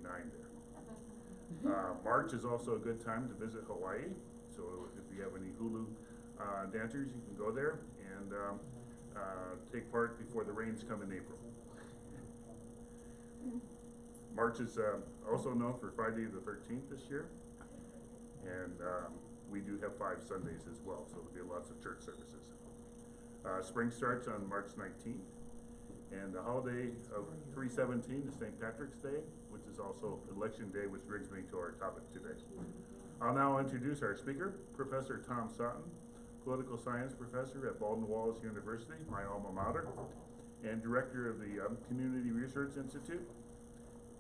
99 there. March is also a good time to visit Hawaii. So if you have any hulu dancers, you can go there and take part before the rains come in April. March is also known for Friday the 13th this year, and we do have 5 Sundays as well, so there'll be lots of church services. Spring starts on March 19th, and the holiday of 3/17 is St. Patrick's Day, which is also Election Day, which brings me to our topic today. I'll now introduce our speaker, Professor Tom Sutton, Political Science Professor at Baldwin Wallace University, my alma mater, and Director of the Community Research Institute,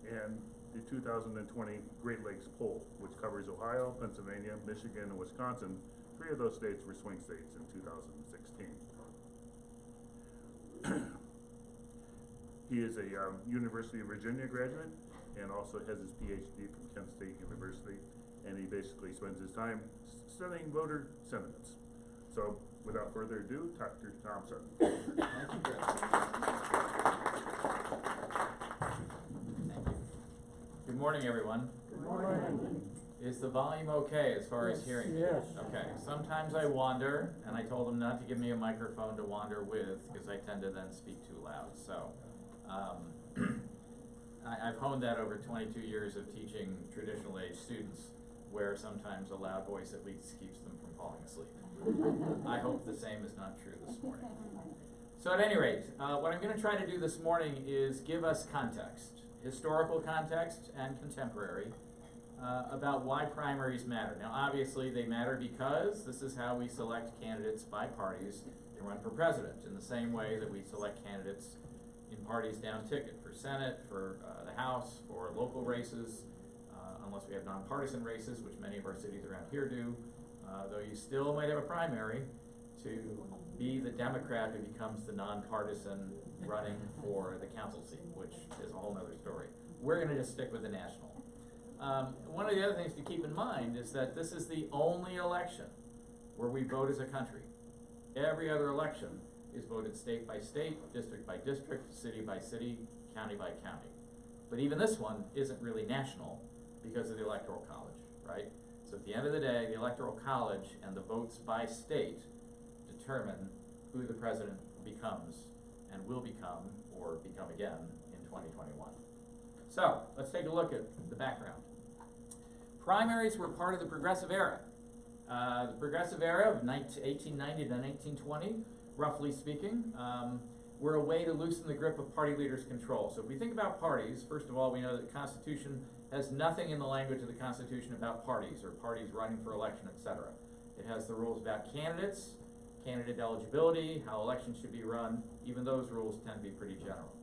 and the 2020 Great Lakes Poll, which covers Ohio, Pennsylvania, Michigan, and Wisconsin. 3 of those states were swing states in 2016. He is a University of Virginia graduate and also has his PhD from Kent State University, and he basically spends his time studying voter sentiments. So without further ado, Dr. Tom Sutton. Thank you, Chris. Thank you. Good morning, everyone. Good morning. Is the volume okay as far as hearing? Yes. Okay. Sometimes I wander, and I told them not to give me a microphone to wander with because I tend to then speak too loud. So I've honed that over 22 years of teaching traditional age students, where sometimes a loud voice at least keeps them from falling asleep. I hope the same is not true this morning. So at any rate, what I'm going to try to do this morning is give us context, historical context and contemporary, about why primaries matter. Now obviously they matter because this is how we select candidates by parties to run for president, in the same way that we select candidates in parties down ticket for Senate, for the House, for local races, unless we have nonpartisan races, which many of our cities around here do, though you still might have a primary to be the Democrat who becomes the nonpartisan running for the council seat, which is a whole other story. We're going to just stick with the national. One of the other things to keep in mind is that this is the only election where we vote as a country. Every other election is voted state by state, district by district, city by city, county by county. But even this one isn't really national because of the Electoral College, right? So at the end of the day, the Electoral College and the votes by state determine who the president becomes and will become or become again in 2021. So let's take a look at the background. Primaries were part of the Progressive Era. The Progressive Era of 1890 to 1920, roughly speaking, were a way to loosen the grip of party leaders' control. So if we think about parties, first of all, we know that the Constitution has nothing in the language of the Constitution about parties or parties running for election, etc. It has the rules about candidates, candidate eligibility, how elections should be run. Even those rules tend to be pretty general.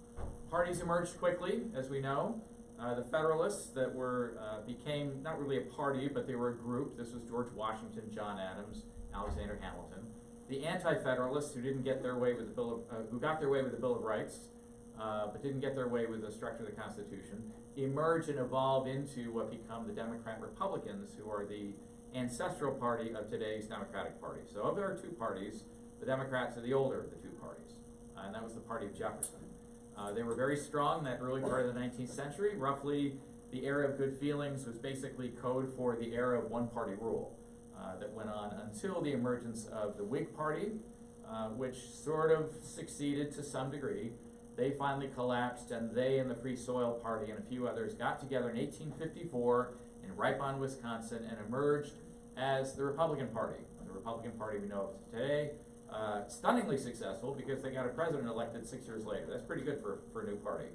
Parties emerged quickly, as we know. The Federalists that became not really a party, but they were a group. This was George Washington, John Adams, Alexander Hamilton. The Anti-Federalists, who didn't get their way with the who got their way with the Bill of Rights, but didn't get their way with the structure of the Constitution, emerge and evolve into what become the Democrat Republicans, who are the ancestral party of today's Democratic Party. So of our 2 parties, the Democrats are the older of the 2 parties, and that was the party of Jefferson. They were very strong in that early part of the 19th century. Roughly, the era of good feelings was basically code for the era of one-party rule that went on until the emergence of the Whig Party, which sort of succeeded to some degree. They finally collapsed, and they and the Free Soil Party and a few others got together in 1854 in Ripon, Wisconsin, and emerged as the Republican Party. The Republican Party we know of today, stunningly successful because they got a president elected 6 years later. That's pretty good for a new party,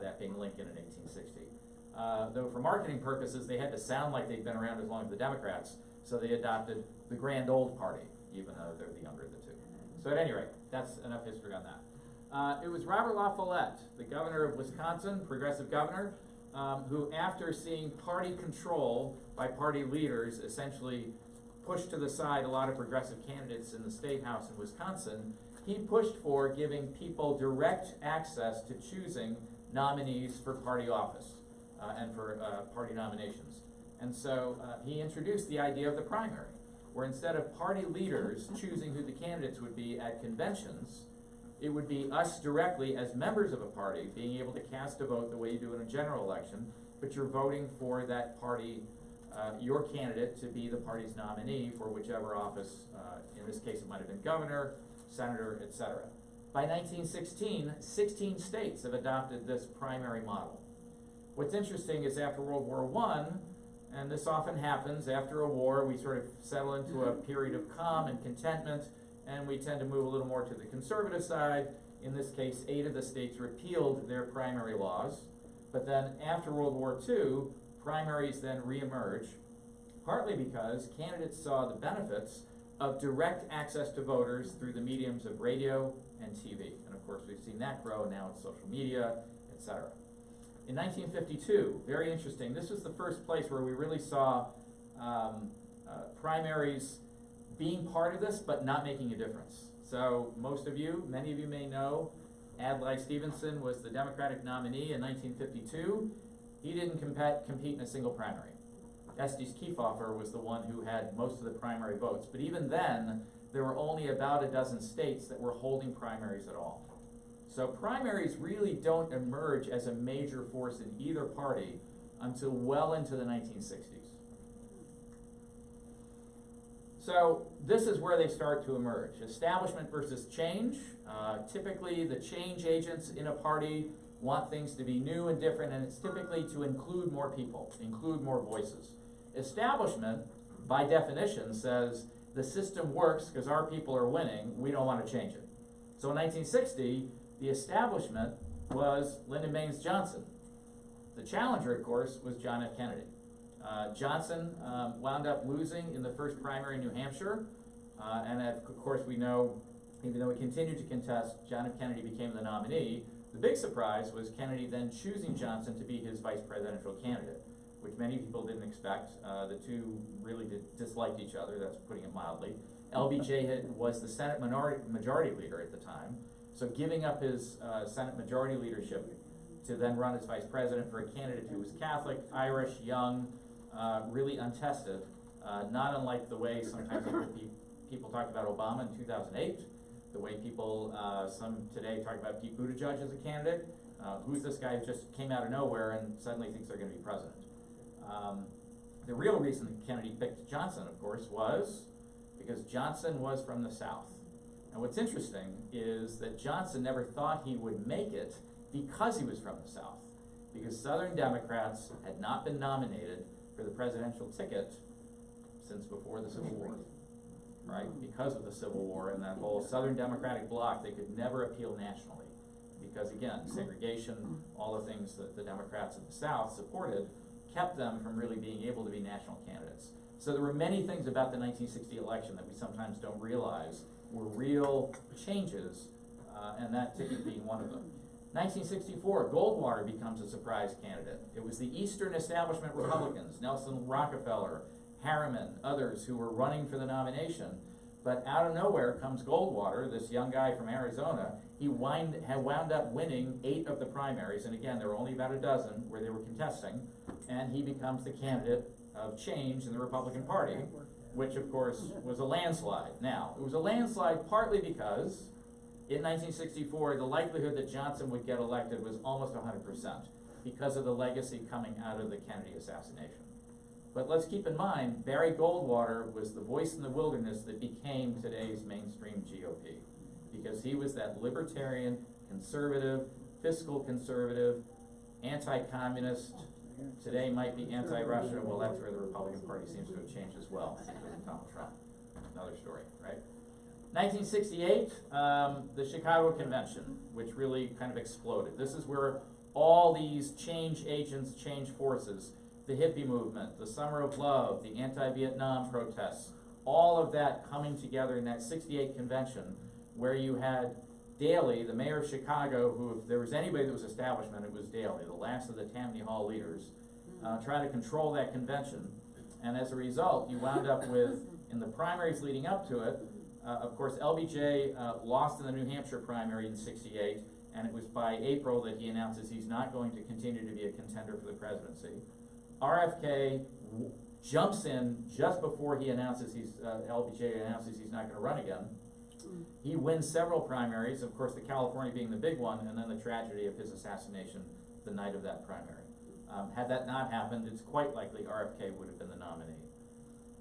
that being Lincoln in 1860. Though for marketing purposes, they had to sound like they'd been around as long as the Democrats, so they adopted the Grand Old Party, even though they're the younger of the 2. So at any rate, that's enough history on that. It was Robert La Follette, the governor of Wisconsin, progressive governor, who after seeing party control by party leaders essentially pushed to the side a lot of progressive candidates in the state house in Wisconsin, he pushed for giving people direct access to choosing nominees for party office and for party nominations. And so he introduced the idea of the primary, where instead of party leaders choosing who the candidates would be at conventions, it would be us directly as members of a party being able to cast a vote the way you do in a general election, but you're voting for that party, your candidate to be the party's nominee for whichever office, in this case it might have been governor, senator, etc. By 1916, 16 states have adopted this primary model. What's interesting is after World War I, and this often happens, after a war we sort of settle into a period of calm and contentment, and we tend to move a little more to the conservative side. In this case, 8 of the states repealed their primary laws, but then after World War II, primaries then reemerge, partly because candidates saw the benefits of direct access to voters through the mediums of radio and TV. And of course, we've seen that grow, now it's social media, etc. In 1952, very interesting, this was the first place where we really saw primaries being part of this, but not making a difference. So most of you, many of you may know, Adlai Stevenson was the Democratic nominee in 1952. He didn't compete in a single primary. Estes Kefauver was the one who had most of the primary votes. But even then, there were only about a dozen states that were holding primaries at all. So primaries really don't emerge as a major force in either party until well into the 1960s. So this is where they start to emerge. Establishment versus change. Typically, the change agents in a party want things to be new and different, and it's typically to include more people, include more voices. Establishment, by definition, says the system works because our people are winning, we don't want to change it. So in 1960, the establishment was Lyndon Baines Johnson. The challenger, of course, was John F. Kennedy. Johnson wound up losing in the first primary in New Hampshire, and of course we know, even though he continued to contest, John F. Kennedy became the nominee. The big surprise was Kennedy then choosing Johnson to be his vice presidential candidate, which many people didn't expect. The two really disliked each other, that's putting it mildly. LBJ was the Senate majority leader at the time, so giving up his Senate majority leadership to then run as vice president for a candidate who was Catholic, Irish, young, really untested, not unlike the way sometimes people talked about Obama in 2008, the way people, some today talk about Pete Buttigieg as a candidate. Who's this guy who just came out of nowhere and suddenly thinks they're going to be president? The real reason that Kennedy picked Johnson, of course, was because Johnson was from the South. And what's interesting is that Johnson never thought he would make it because he was from the South, because Southern Democrats had not been nominated for the presidential ticket since before the Civil War, right? Because of the Civil War and that whole Southern Democratic bloc, they could never appeal nationally, because again, segregation, all the things that the Democrats in the South supported, kept them from really being able to be national candidates. So there were many things about the 1960 election that we sometimes don't realize were real changes, and that ticket being one of them. 1964, Goldwater becomes a surprise candidate. It was the Eastern establishment Republicans, Nelson Rockefeller, Harriman, others who were running for the nomination. But out of nowhere comes Goldwater, this young guy from Arizona. He wound up winning 8 of the primaries, and again, there were only about a dozen where they were contesting, and he becomes the candidate of change in the Republican Party, which of course was a landslide. Now, it was a landslide partly because in 1964, the likelihood that Johnson would get elected was almost 100% because of the legacy coming out of the Kennedy assassination. But let's keep in mind, Barry Goldwater was the voice in the wilderness that became today's mainstream GOP, because he was that libertarian, conservative, fiscal conservative, anti-communist, today might be anti-Russia. Well, that's where the Republican Party seems to have changed as well because of Donald Trump. Another story, right? 1968, the Chicago Convention, which really kind of exploded. This is where all these change agents, change forces, the hippie movement, the Summer of Love, the anti-Vietnam protests, all of that coming together in that 68 convention, where you had Daley, the mayor of Chicago, who, if there was anybody that was establishment, it was Daley, the last of the Tammany Hall leaders, try to control that convention. And as a result, you wound up with, in the primaries leading up to it, of course, LBJ lost in the New Hampshire primary in '68, and it was by April that he announces he's not going to continue to be a contender for the presidency. RFK jumps in just before he announces LBJ announces he's not going to run again. He wins several primaries, of course, the California being the big one, and then the tragedy of his assassination the night of that primary. Had that not happened, it's quite likely RFK would have been the nominee.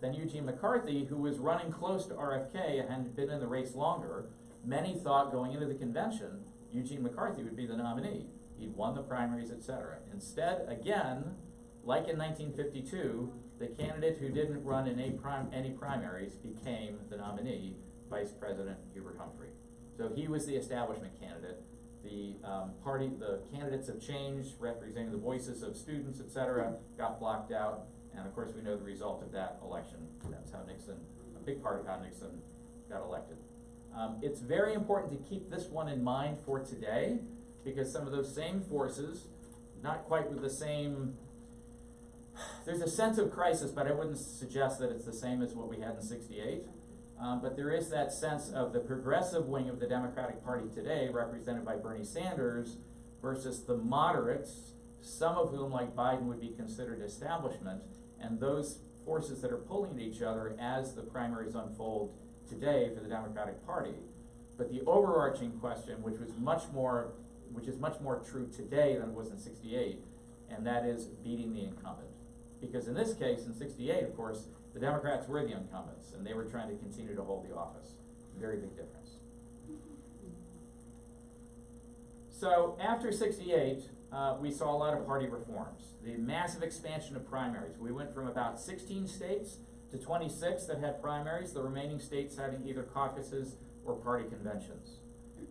Then Eugene McCarthy, who was running close to RFK and had been in the race longer, many thought going into the convention, Eugene McCarthy would be the nominee. He'd won the primaries, etc. Instead, again, like in 1952, the candidate who didn't run in any primaries became the nominee, Vice President Hubert Humphrey. So he was the establishment candidate. The candidates have changed, representing the voices of students, etc., got blocked out, and of course we know the result of that election. That's how Nixon, a big part of how Nixon got elected. It's very important to keep this one in mind for today, because some of those same forces, not quite with the same, there's a sense of crisis, but I wouldn't suggest that it's the same as what we had in '68. But there is that sense of the progressive wing of the Democratic Party today, represented by Bernie Sanders, versus the moderates, some of whom, like Biden, would be considered establishment, and those forces that are pulling at each other as the primaries unfold today for the Democratic Party. But the overarching question, which is much more true today than it was in '68, and that is beating the incumbent. Because in this case, in '68, of course, the Democrats were the incumbents, and they were trying to continue to hold the office. Very big difference. So after '68, we saw a lot of party reforms. The massive expansion of primaries. We went from about 16 states to 26 that had primaries, the remaining states having either caucuses or party conventions.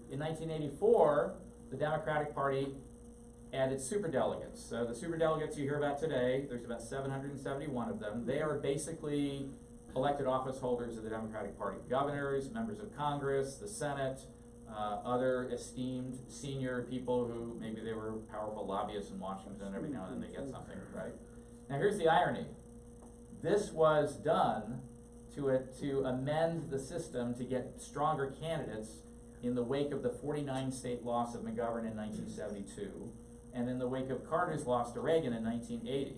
In 1984, the Democratic Party added superdelegates. So the superdelegates you hear about today, there's about 771 of them. They are basically elected office holders of the Democratic Party. Governors, members of Congress, the Senate, other esteemed senior people who maybe they were powerful lobbyists in Washington. Every now and then they get something, right? Now here's the irony. This was done to amend the system to get stronger candidates in the wake of the 49 state loss of McGovern in 1972, and in the wake of Carter's loss to Reagan in 1980.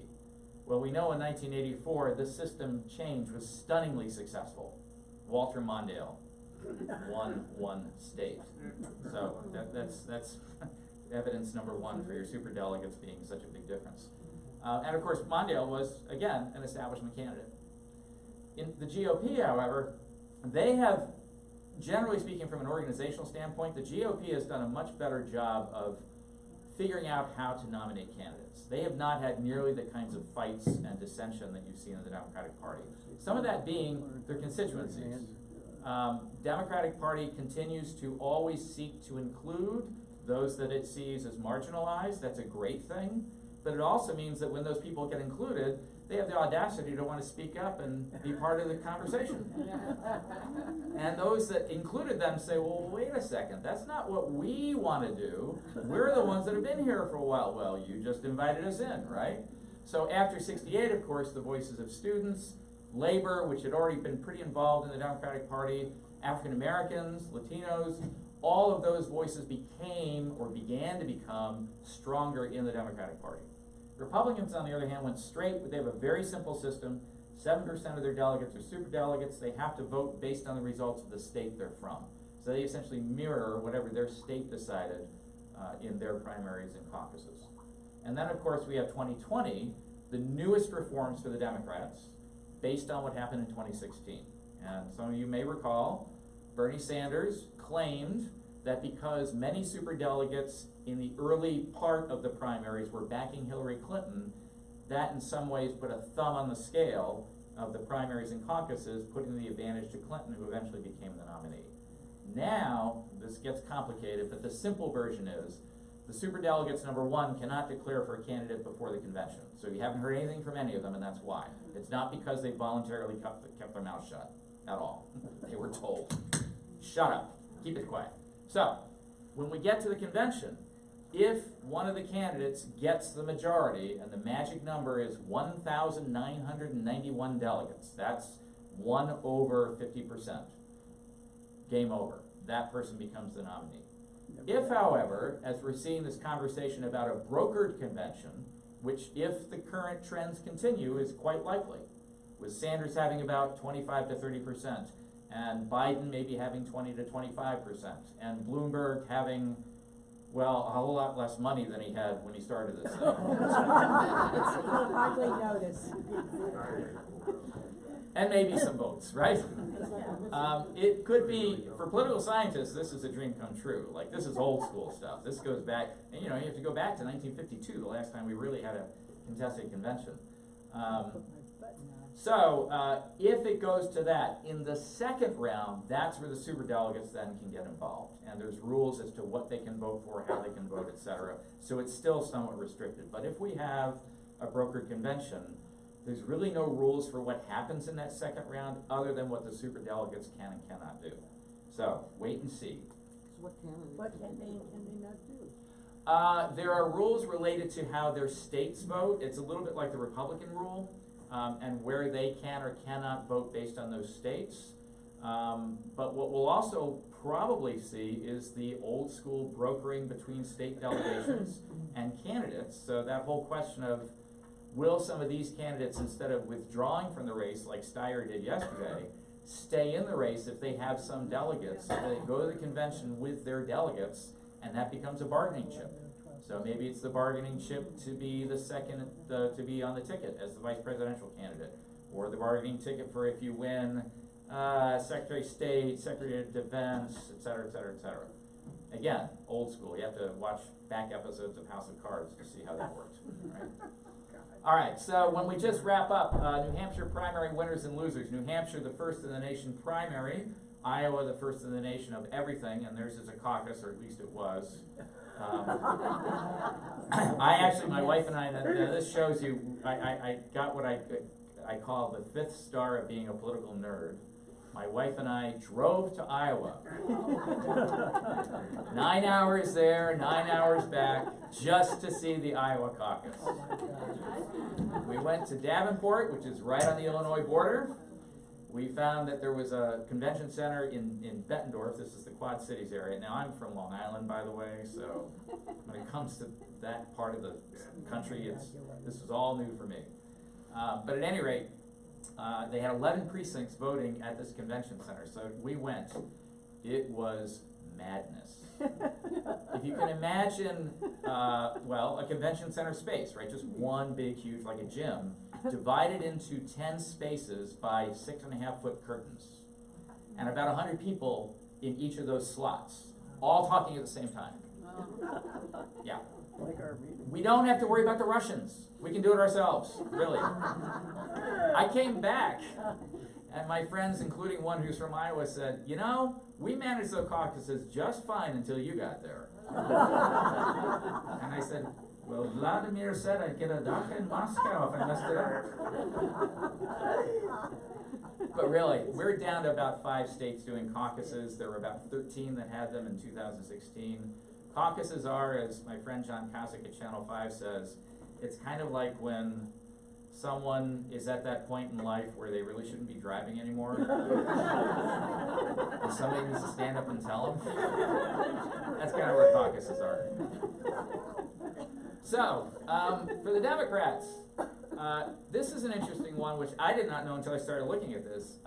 Well, we know in 1984, this system change was stunningly successful. Walter Mondale won one state. So that's evidence number one for your superdelegates being such a big difference. And of course, Mondale was, again, an establishment candidate. In the GOP, however, they have, generally speaking from an organizational standpoint, the GOP has done a much better job of figuring out how to nominate candidates. They have not had nearly the kinds of fights and dissension that you've seen in the Democratic Party. Some of that being their constituencies. Democratic Party continues to always seek to include those that it sees as marginalized. That's a great thing. But it also means that when those people get included, they have the audacity to want to speak up and be part of the conversation. And those that included them say, well, wait a second, that's not what we want to do. We're the ones that have been here for a while. Well, you just invited us in, right? So after '68, of course, the voices of students, labor, which had already been pretty involved in the Democratic Party, African Americans, Latinos, all of those voices became or began to become stronger in the Democratic Party. Republicans, on the other hand, went straight. They have a very simple system. 7% of their delegates are superdelegates. They have to vote based on the results of the state they're from. So they essentially mirror whatever their state decided in their primaries and caucuses. And then, of course, we have 2020, the newest reforms for the Democrats, based on what happened in 2016. And some of you may recall, Bernie Sanders claimed that because many superdelegates in the early part of the primaries were backing Hillary Clinton, that in some ways put a thumb on the scale of the primaries and caucuses, putting the advantage to Clinton, who eventually became the nominee. Now, this gets complicated, but the simple version is, the superdelegates, number one, cannot declare for a candidate before the convention. So you haven't heard anything from any of them, and that's why. It's not because they voluntarily kept their mouth shut at all. They were told, shut up, keep it quiet. So, when we get to the convention, if one of the candidates gets the majority, and the magic number is 1,991 delegates, that's 1 over 50%, game over. That person becomes the nominee. If, however, as we're seeing this conversation about a brokered convention, which if the current trends continue is quite likely, with Sanders having about 25 to 30%, and Biden maybe having 20 to 25%, and Bloomberg having Well, a whole lot less money than he had when he started this thing. You'll hardly notice. And maybe some votes, right? It could be, for political scientists, this is a dream come true. Like, this is old school stuff. This goes back, and you know, you have to go back to 1952, the last time we really had a contested convention. If it goes to that, in the second round, that's where the superdelegates then can get involved. And there's rules as to what they can vote for, how they can vote, etc. So it's still somewhat restricted. But if we have a brokered convention, there's really no rules for what happens in that second round other than what the superdelegates can and cannot do. So, wait and see. So what can they not do? There are rules related to how their states vote. It's a little bit like the Republican rule, and where they can or cannot vote based on those states. But what we'll also probably see is the old school brokering between state delegations and candidates. So that whole question of, will some of these candidates, instead of withdrawing from the race like Steyer did yesterday, stay in the race if they have some delegates, so they go to the convention with their delegates, and that becomes a bargaining chip. So maybe it's the bargaining chip to be the second, to be on the ticket as the vice presidential candidate, or the bargaining ticket for if you win Secretary of State, Secretary of Defense, et cetera, et cetera, et cetera. Again, old school. You have to watch back episodes of House of Cards to see how that worked. Right? All right, so when we just wrap up, New Hampshire primary winners and losers. New Hampshire, the first in the nation primary. Iowa, the first in the nation of everything, and theirs is a caucus, or at least it was. My wife and I, this shows you, I got what I call the fifth star of being a political nerd. My wife and I drove to Iowa. 9 hours there, 9 hours back, just to see the Iowa caucus. We went to Davenport, which is right on the Illinois border. We found that there was a convention center in Bettendorf. This is the Quad Cities area. Now, I'm from Long Island, by the way, so when it comes to that part of the country, this was all new for me. But at any rate, they had 11 precincts voting at this convention center, so we went. It was madness. If you can imagine, a convention center space, right? Just one big, huge, like a gym, divided into 10 spaces by 6.5-foot curtains, and about 100 people in each of those slots, all talking at the same time. Yeah. Like our meeting. We don't have to worry about the Russians. We can do it ourselves, really. I came back, and my friends, including one who's from Iowa, said, you know, we managed the caucuses just fine until you got there. And I said, well, Vladimir said I'd get a doctor in Moscow if I messed it up. But really, we're down to about 5 states doing caucuses. There were about 13 that had them in 2016. Caucuses are, as my friend John Kosick at Channel 5 says, it's kind of like when someone is at that point in life where they really shouldn't be driving anymore. And somebody needs to stand up and tell them. That's kind of where caucuses are. So, for the Democrats, this is an interesting one, which I did not know until I started looking at this.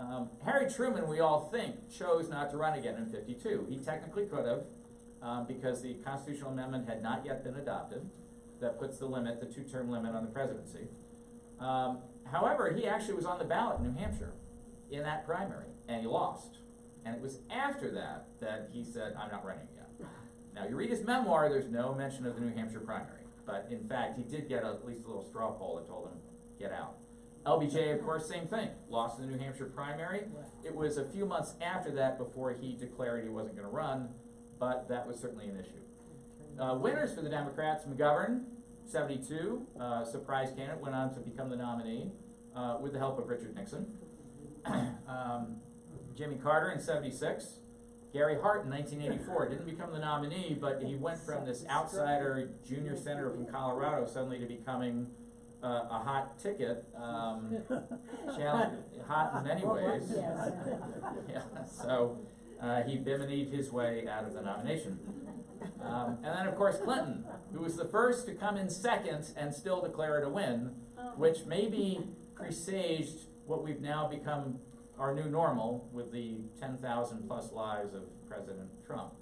Harry Truman, we all think, chose not to run again in '52. He technically could have, because the constitutional amendment had not yet been adopted that puts the limit, the 2-term limit on the presidency. However, he actually was on the ballot in New Hampshire in that primary, and he lost. And it was after that that he said, I'm not running again. Now, you read his memoir, there's no mention of the New Hampshire primary. But in fact, he did get at least a little straw poll that told him, get out. LBJ, of course, same thing. Lost in the New Hampshire primary. It was a few months after that before he declared he wasn't going to run, but that was certainly an issue. Winners for the Democrats, McGovern, 72, surprise candidate, went on to become the nominee with the help of Richard Nixon. Jimmy Carter in 76. Gary Hart in 1984 didn't become the nominee, but he went from this outsider junior senator from Colorado suddenly to becoming a hot ticket, hot in many ways. Yeah, so he biminied his way out of the nomination. And then, of course, Clinton, who was the first to come in second and still declare it a win, which maybe presaged what we've now become our new normal with the 10,000 plus lives of President Trump.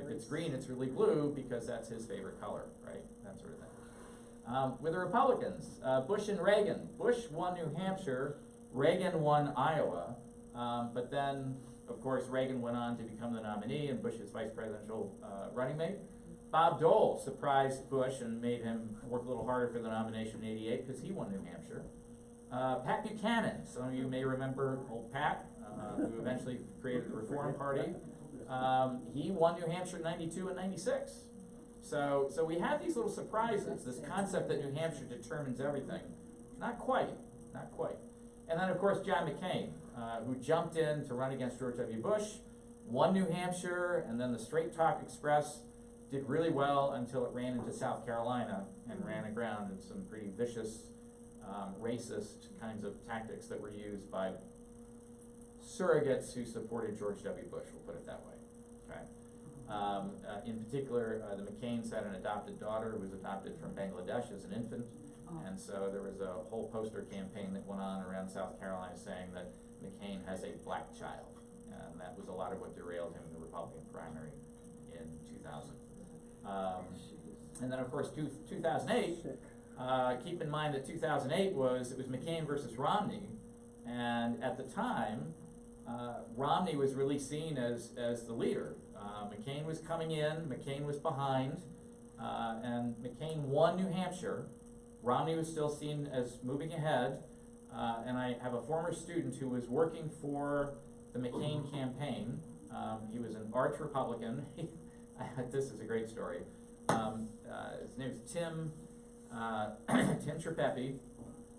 If it's green, it's really blue because that's his favorite color, right? That sort of thing. With the Republicans, Bush and Reagan. Bush won New Hampshire, Reagan won Iowa, but then, of course, Reagan went on to become the nominee and Bush's vice presidential running mate. Bob Dole surprised Bush and made him work a little harder for the nomination in '88 because he won New Hampshire. Pat Buchanan, some of you may remember old Pat, who eventually created the Reform Party. He won New Hampshire in '92 and '96. So we have these little surprises, this concept that New Hampshire determines everything. Not quite, not quite. And then, of course, John McCain, who jumped in to run against George W. Bush, won New Hampshire, and then the Straight Talk Express did really well until it ran into South Carolina and ran aground in some pretty vicious, racist kinds of tactics that were used by surrogates who supported George W. Bush, we'll put it that way. Okay. In particular, the McCains had an adopted daughter who was adopted from Bangladesh as an infant, and so there was a whole poster campaign that went on around South Carolina saying that McCain has a black child, and that was a lot of what derailed him in the Republican primary in 2000. And then, of course, 2008, keep in mind that 2008 it was McCain versus Romney, and at the time, Romney was really seen as the leader. McCain was coming in, McCain was behind, and McCain won New Hampshire. Romney was still seen as moving ahead, and I have a former student who was working for the McCain campaign. He was an arch Republican. This is a great story. His name is Tim Tripeppi.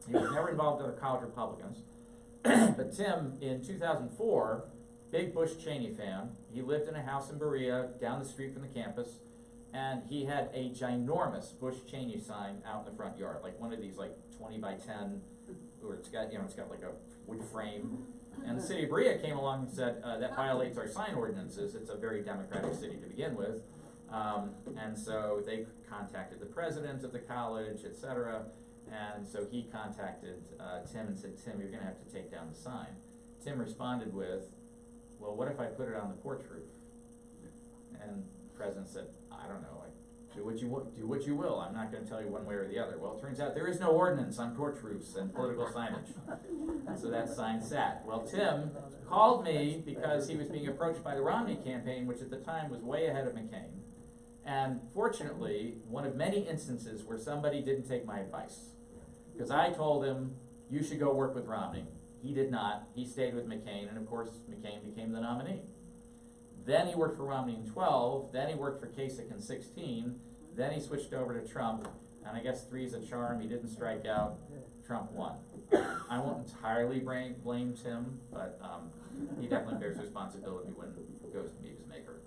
He was never involved in the college Republicans. But Tim, in 2004, big Bush Cheney fan. He lived in a house in Berea, down the street from the campus, and he had a ginormous Bush Cheney sign out in the front yard, like one of these, like 20 by 10, where it's got, it's got like a wood frame. And the city of Berea came along and said, that violates our sign ordinances. It's a very democratic city to begin with. And so they contacted the president of the college, etc. And so he contacted Tim and said, Tim, you're going to have to take down the sign. Tim responded with, well, what if I put it on the porch roof? And the president said, I don't know, do what you will. I'm not going to tell you one way or the other. Well, it turns out there is no ordinance on porch roofs and political signage. And so that sign sat. Well, Tim called me because he was being approached by the Romney campaign, which at the time was way ahead of McCain. And fortunately, one of many instances where somebody didn't take my advice. Because I told him, you should go work with Romney. He did not. He stayed with McCain, and of course, McCain became the nominee. Then he worked for Romney in 12, then he worked for Kasich in 16, then he switched over to Trump, and I guess 3 is a charm, he didn't strike out, Trump won. I won't entirely blame Tim, but he definitely bears responsibility when it goes to meet his maker.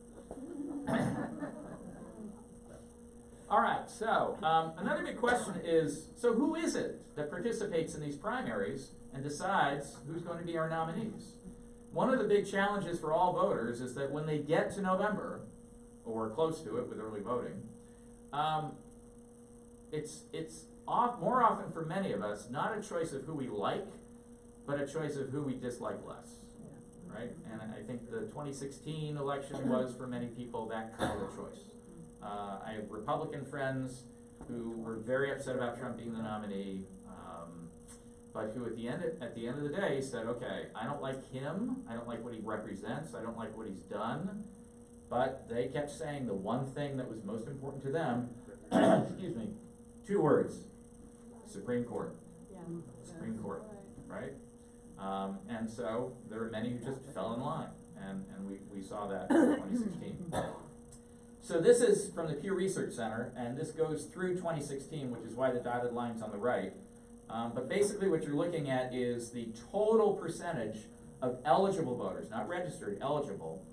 All right, so another big question is, so who is it that participates in these primaries and decides who's going to be our nominees? One of the big challenges for all voters is that when they get to November, or close to it with early voting, it's more often for many of us not a choice of who we like, but a choice of who we dislike less, right? And I think the 2016 election was for many people that kind of a choice. I have Republican friends who were very upset about Trump being the nominee, but who at the end of the day said, okay, I don't like him, I don't like what he represents, I don't like what he's done, but they kept saying the one thing that was most important to them, excuse me, 2 words, Supreme Court. Yeah. Supreme Court, right? And so there were many who just fell in line, and we saw that in 2016. So this is from the Pew Research Center, and this goes through 2016, which is why the dotted line's on the right. But basically what you're looking at is the total percentage of eligible voters, not registered, eligible,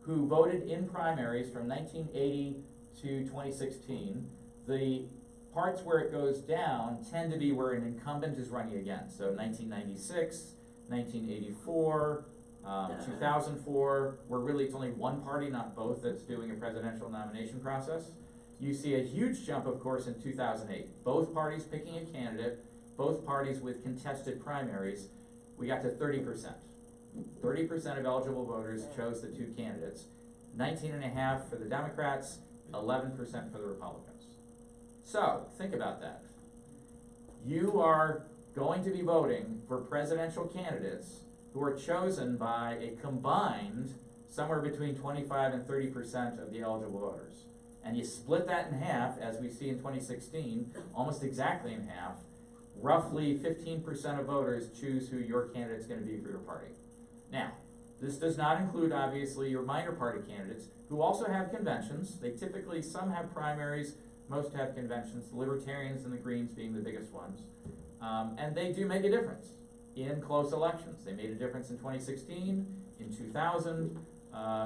who voted in primaries from 1980 to 2016. The parts where it goes down tend to be where an incumbent is running again. So 1996, 1984, 2004, where really it's only one party, not both, that's doing a presidential nomination process. You see a huge jump, of course, in 2008. Both parties picking a candidate, both parties with contested primaries. We got to 30%. 30% of eligible voters chose the 2 candidates. 19.5% for the Democrats, 11% for the Republicans. So, think about that. You are going to be voting for presidential candidates who are chosen by a combined somewhere between 25 and 30% of the eligible voters. And you split that in half, as we see in 2016, almost exactly in half. Roughly 15% of voters choose who your candidate's going to be for your party. Now, this does not include, obviously, your minor party candidates, who also have conventions. They typically, some have primaries, most have conventions, the Libertarians and the Greens being the biggest ones. And they do make a difference in close elections. They made a difference in 2016, in 2000.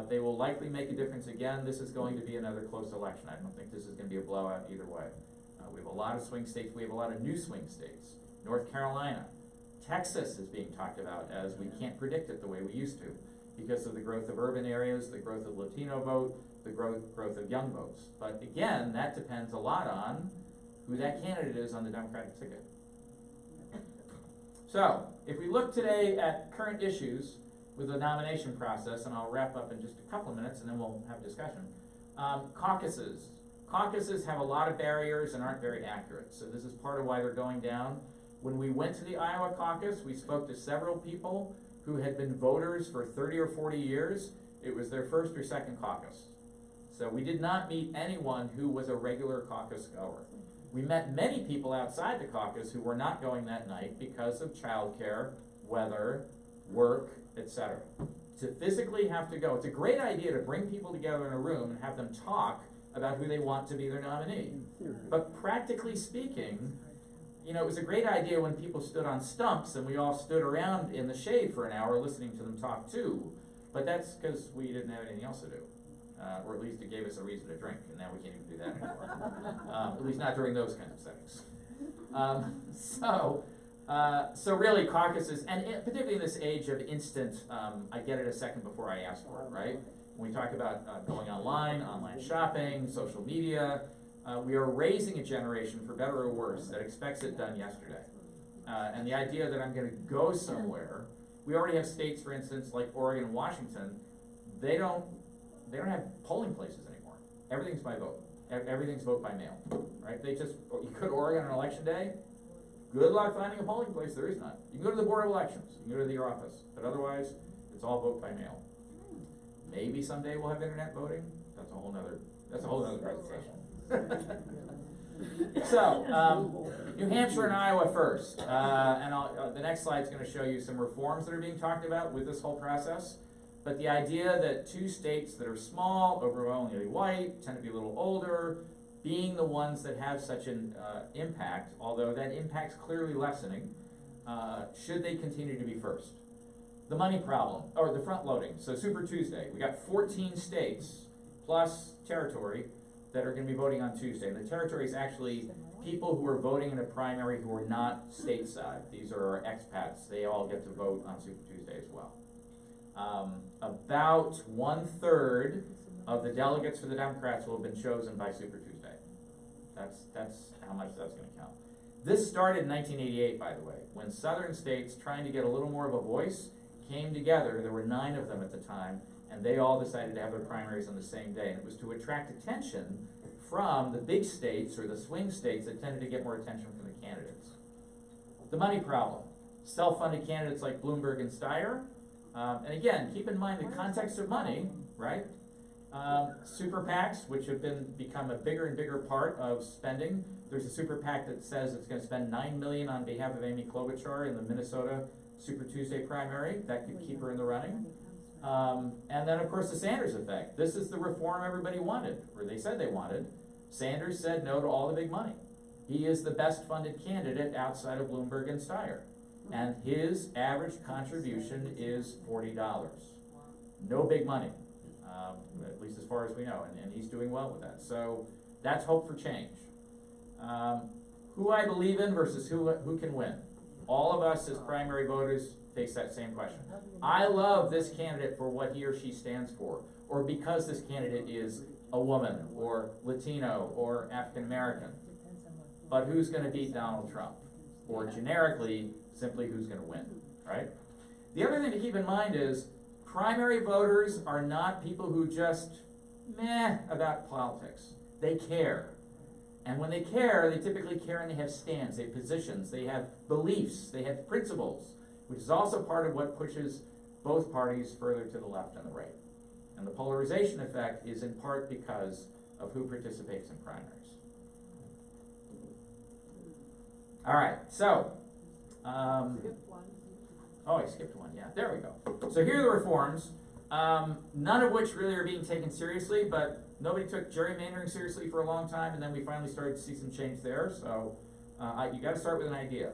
They will likely make a difference again. This is going to be another close election. I don't think this is going to be a blowout either way. We have a lot of swing states. We have a lot of new swing states. North Carolina. Texas is being talked about as we can't predict it the way we used to because of the growth of urban areas, the growth of Latino vote, the growth of young votes. But again, that depends a lot on who that candidate is on the Democratic ticket. So, if we look today at current issues with the nomination process, and I'll wrap up in just a couple of minutes and then we'll have a discussion. Caucuses. Caucuses have a lot of barriers and aren't very accurate, so this is part of why they're going down. When we went to the Iowa caucus, we spoke to several people who had been voters for 30 or 40 years. It was their first or second caucus. So we did not meet anyone who was a regular caucus goer. We met many people outside the caucus who were not going that night because of childcare, weather, work, etc. To physically have to go, it's a great idea to bring people together in a room and have them talk about who they want to be their nominee. But practically speaking, you know, it was a great idea when people stood on stumps and we all stood around in the shade for an hour listening to them talk too. But that's because we didn't have anything else to do. Or at least it gave us a reason to drink, and now we can't even do that anymore. At least not during those kinds of settings. So really caucuses, and particularly in this age of instant, I get it a second before I ask for it, right? When we talk about going online shopping, social media, we are raising a generation, for better or worse, that expects it done yesterday. And the idea that I'm gonna go somewhere, we already have states, for instance, like Oregon and Washington, they don't have polling places anymore. Everything's by vote. Everything's vote by mail, right? You go to Oregon on election day, good luck finding a polling place, there is none. You can go to the Board of Elections, you can go to your office, but otherwise, it's all vote by mail. Maybe someday we'll have internet voting. That's a whole nother presentation. So, New Hampshire and Iowa first. And the next slide is going to show you some reforms that are being talked about with this whole process. But the idea that two states that are small, overwhelmingly white, tend to be a little older, being the ones that have such an impact, although that impact's clearly lessening, should they continue to be first? The money problem, or the front loading. So Super Tuesday, we got 14 states plus territory that are going to be voting on Tuesday. And the territory is actually people who are voting in a primary who are not stateside. These are our expats. They all get to vote on Super Tuesday as well. About 1/3 of the delegates for the Democrats will have been chosen by Super Tuesday. That's how much that's going to count. This started in 1988, by the way, when southern states, trying to get a little more of a voice, came together. There were 9 of them at the time, and they all decided to have their primaries on the same day. And it was to attract attention from the big states or the swing states that tended to get more attention from the candidates. The money problem. Self-funded candidates like Bloomberg and Steyer. And again, keep in mind the context of money, right? Super PACs, which have become a bigger and bigger part of spending. There's a super PAC that says it's going to spend $9 million on behalf of Amy Klobuchar in the Minnesota Super Tuesday primary. That could keep her in the running. And then, of course, the Sanders effect. This is the reform everybody wanted, or they said they wanted. Sanders said no to all the big money. He is the best funded candidate outside of Bloomberg and Steyer. And his average contribution is $40. No big money, at least as far as we know, and he's doing well with that. So that's hope for change. Who I believe in versus who can win. All of us as primary voters face that same question. I love this candidate for what he or she stands for, or because this candidate is a woman, or Latino, or African American. But who's going to beat Donald Trump? Or generically, simply who's going to win, right? The other thing to keep in mind is primary voters are not people who just meh about politics. They care. And when they care, they typically care and they have stands, they have positions, they have beliefs, they have principles, which is also part of what pushes both parties further to the left and the right. And the polarization effect is in part because of who participates in primaries. All right, so, oh, I skipped one, yeah, there we go. So here are the reforms, none of which really are being taken seriously, but nobody took gerrymandering seriously for a long time, and then we finally started to see some change there, so you gotta start with an idea.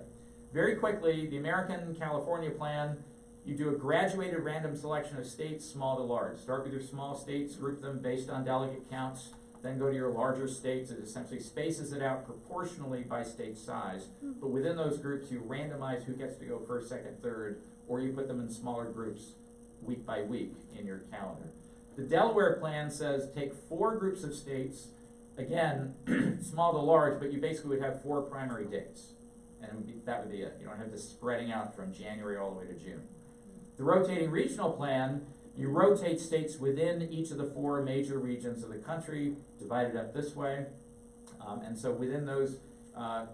Very quickly, the American California plan, you do a graduated random selection of states, small to large. Start with your small states, group them based on delegate counts, then go to your larger states. It essentially spaces it out proportionally by state size, but within those groups you randomize who gets to go first, second, third, or you put them in smaller groups week by week in your calendar. The Delaware plan says take 4 groups of states, again, small to large, but you basically would have 4 primary dates. And that would be it. You don't have this spreading out from January all the way to June. The rotating regional plan, you rotate states within each of the 4 major regions of the country, divided up this way. And so within those,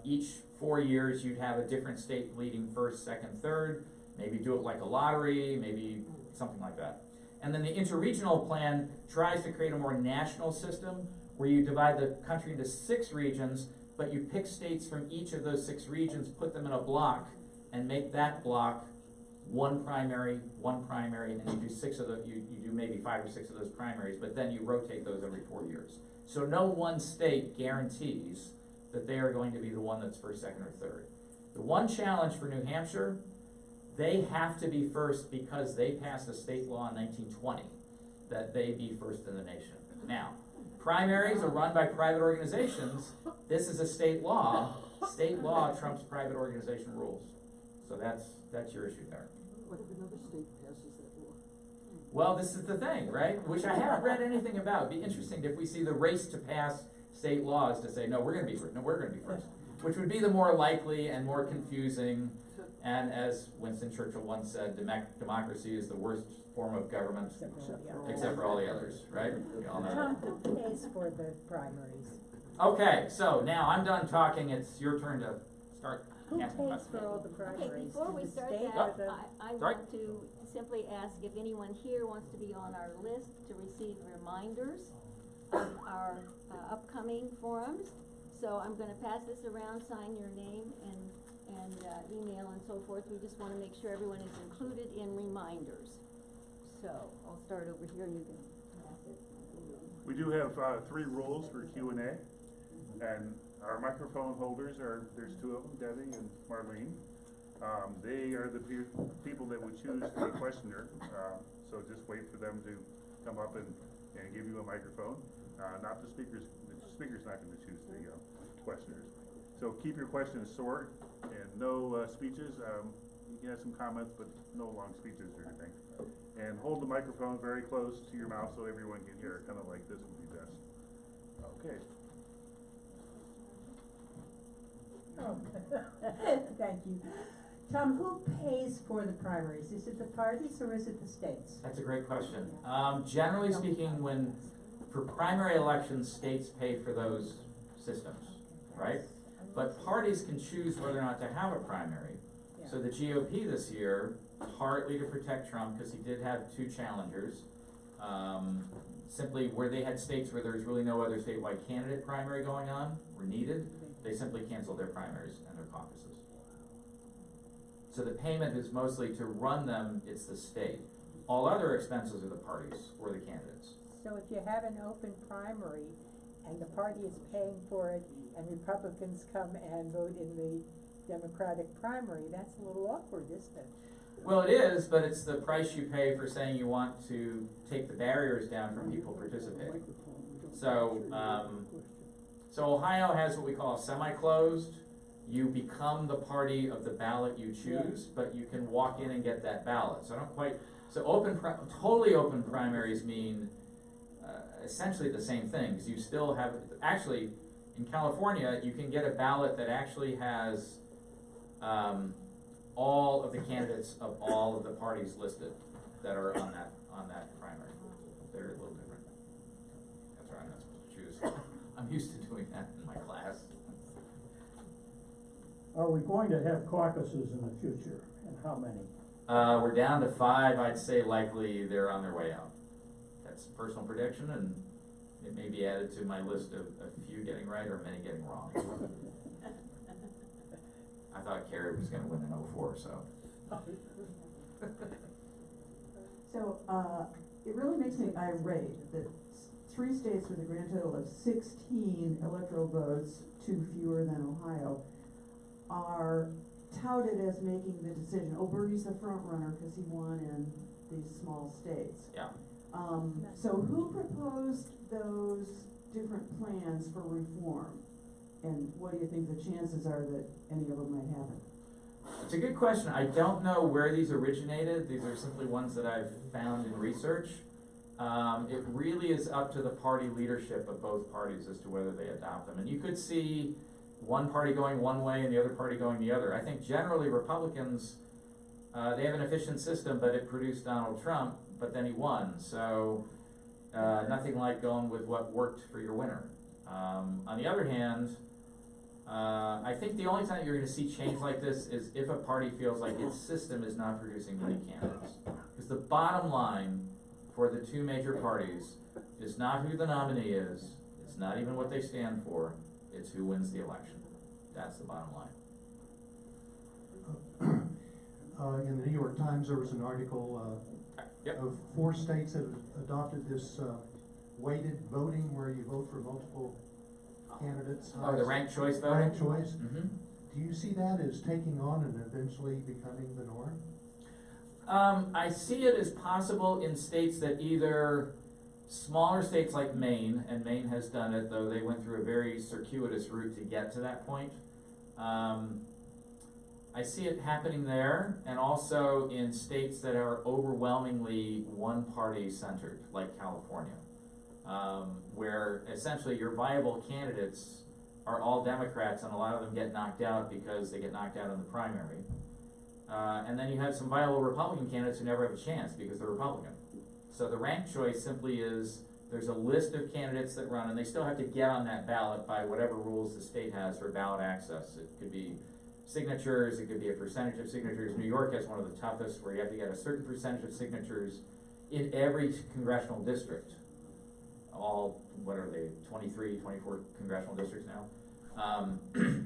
each 4 years, you'd have a different state leading first, second, third. Maybe do it like a lottery, maybe something like that. And then the interregional plan tries to create a more national system where you divide the country into 6 regions, but you pick states from each of those 6 regions, put them in a block, and make that block one primary, and you do 6 of the, you do maybe 5 or 6 of those primaries, but then you rotate those every 4 years. So no one state guarantees that they are going to be the one that's first, second, or third. The one challenge for New Hampshire, they have to be first because they passed a state law in 1920 that they be first in the nation. Now, primaries are run by private organizations. This is a state law. State law trumps private organization rules. So that's your issue there. What if another state passes that law? Well, this is the thing, right? Which I haven't read anything about. It'd be interesting if we see the race to pass state laws to say, no, we're going to be first. No, we're going to be first. Which would be the more likely and more confusing. And as Winston Churchill once said, democracy is the worst form of government, except for all the others, right? We all know Tom, that. who pays for the primaries? Okay, so now I'm done talking. It's your turn to start Who asking pays questions. for all the primaries? Okay, before Do we the start state that, or the- I Sorry? want to simply ask if anyone here wants to be on our list to receive reminders of our upcoming forums. So I'm gonna pass this around, sign your name and email and so forth. We just wanna make sure everyone is included in reminders. So I'll start over here, you can pass it. We do have 3 rules for Q&A, and our microphone holders there's 2 of them, Debbie and Marlene. They are the people that would choose the questioner, so just wait for them to come up and give you a microphone. Not the speakers. The speaker's not going to choose the questioners. So keep your questions short and no speeches. You can have some comments, but no long speeches or anything. And hold the microphone very close to your mouth so everyone can hear it, kind of like this would be best. Okay. Oh, thank you. Tom, who pays for the primaries? Is it the parties or is it the states? That's a great question. Generally speaking, for primary elections, states pay for those systems, right? But parties can choose whether or not to have a primary. Yeah. So the GOP this year, partly to protect Trump, because he did have 2 challengers, simply where they had states where there's really no other statewide candidate primary going on or needed, they simply canceled their primaries and their caucuses. So the payment is mostly to run them, it's the state. All other expenses are the parties or the candidates. So if you have an open primary and the party is paying for it and Republicans come and vote in the Democratic primary, that's a little awkward, isn't it? Well, it is, but it's the price you pay for saying you want to take the barriers down from people participating. So, so Ohio has what we call semi-closed. You become the party of the ballot you choose, but you can walk in and get that ballot. So I don't quite, so totally open primaries mean essentially the same things. You still have, actually, in California, you can get a ballot that actually has all of the candidates of all of the parties listed. that are on that primary. They're a little different. That's right, I'm not supposed to choose. I'm used to doing that in my class. Are we going to have caucuses in the future, and how many? We're down to 5. I'd say likely they're on their way out. That's personal prediction, and it may be added to my list of a few getting right or many getting wrong. I thought Kerry was gonna win in 04, so. So, it really makes me irate that 3 states with a grand total of 16 electoral votes, 2 fewer than Ohio, are touted as making the decision. Oh, Bernie's the front runner because he won in these small states. Yeah. So who proposed those different plans for reform? And what do you think the chances are that any of them might happen? It's a good question. I don't know where these originated. These are simply ones that I've found in research. It really is up to the party leadership of both parties as to whether they adopt them. And you could see one party going one way and the other party going the other. I think generally Republicans, they have an efficient system, but it produced Donald Trump, but then he won. So nothing like going with what worked for your winner. On the other hand, I think the only time you're going to see change like this is if a party feels like its system is not producing winning candidates. Because the bottom line for the 2 major parties is not who the nominee is, it's not even what they stand for, it's who wins the election. That's the bottom line. In the New York Times, there was an article Yep. of 4 states that have adopted this weighted voting where you vote for multiple candidates. Oh, the ranked choice voting? Ranked choice. Mm-hmm. Do you see that as taking on and eventually becoming the norm? I see it as possible in states that either smaller states like Maine, and Maine has done it, though they went through a very circuitous route to get to that point. I see it happening there, and also in states that are overwhelmingly one-party centered, like California, where essentially your viable candidates are all Democrats, and a lot of them get knocked out because they get knocked out in the primary. And then you have some viable Republican candidates who never have a chance because they're Republican. So the ranked choice simply is there's a list of candidates that run, and they still have to get on that ballot by whatever rules the state has for ballot access. It could be signatures, it could be a percentage of signatures. New York has one of the toughest, where you have to get a certain percentage of signatures in every congressional district. All, what are they, 23, 24 congressional districts now?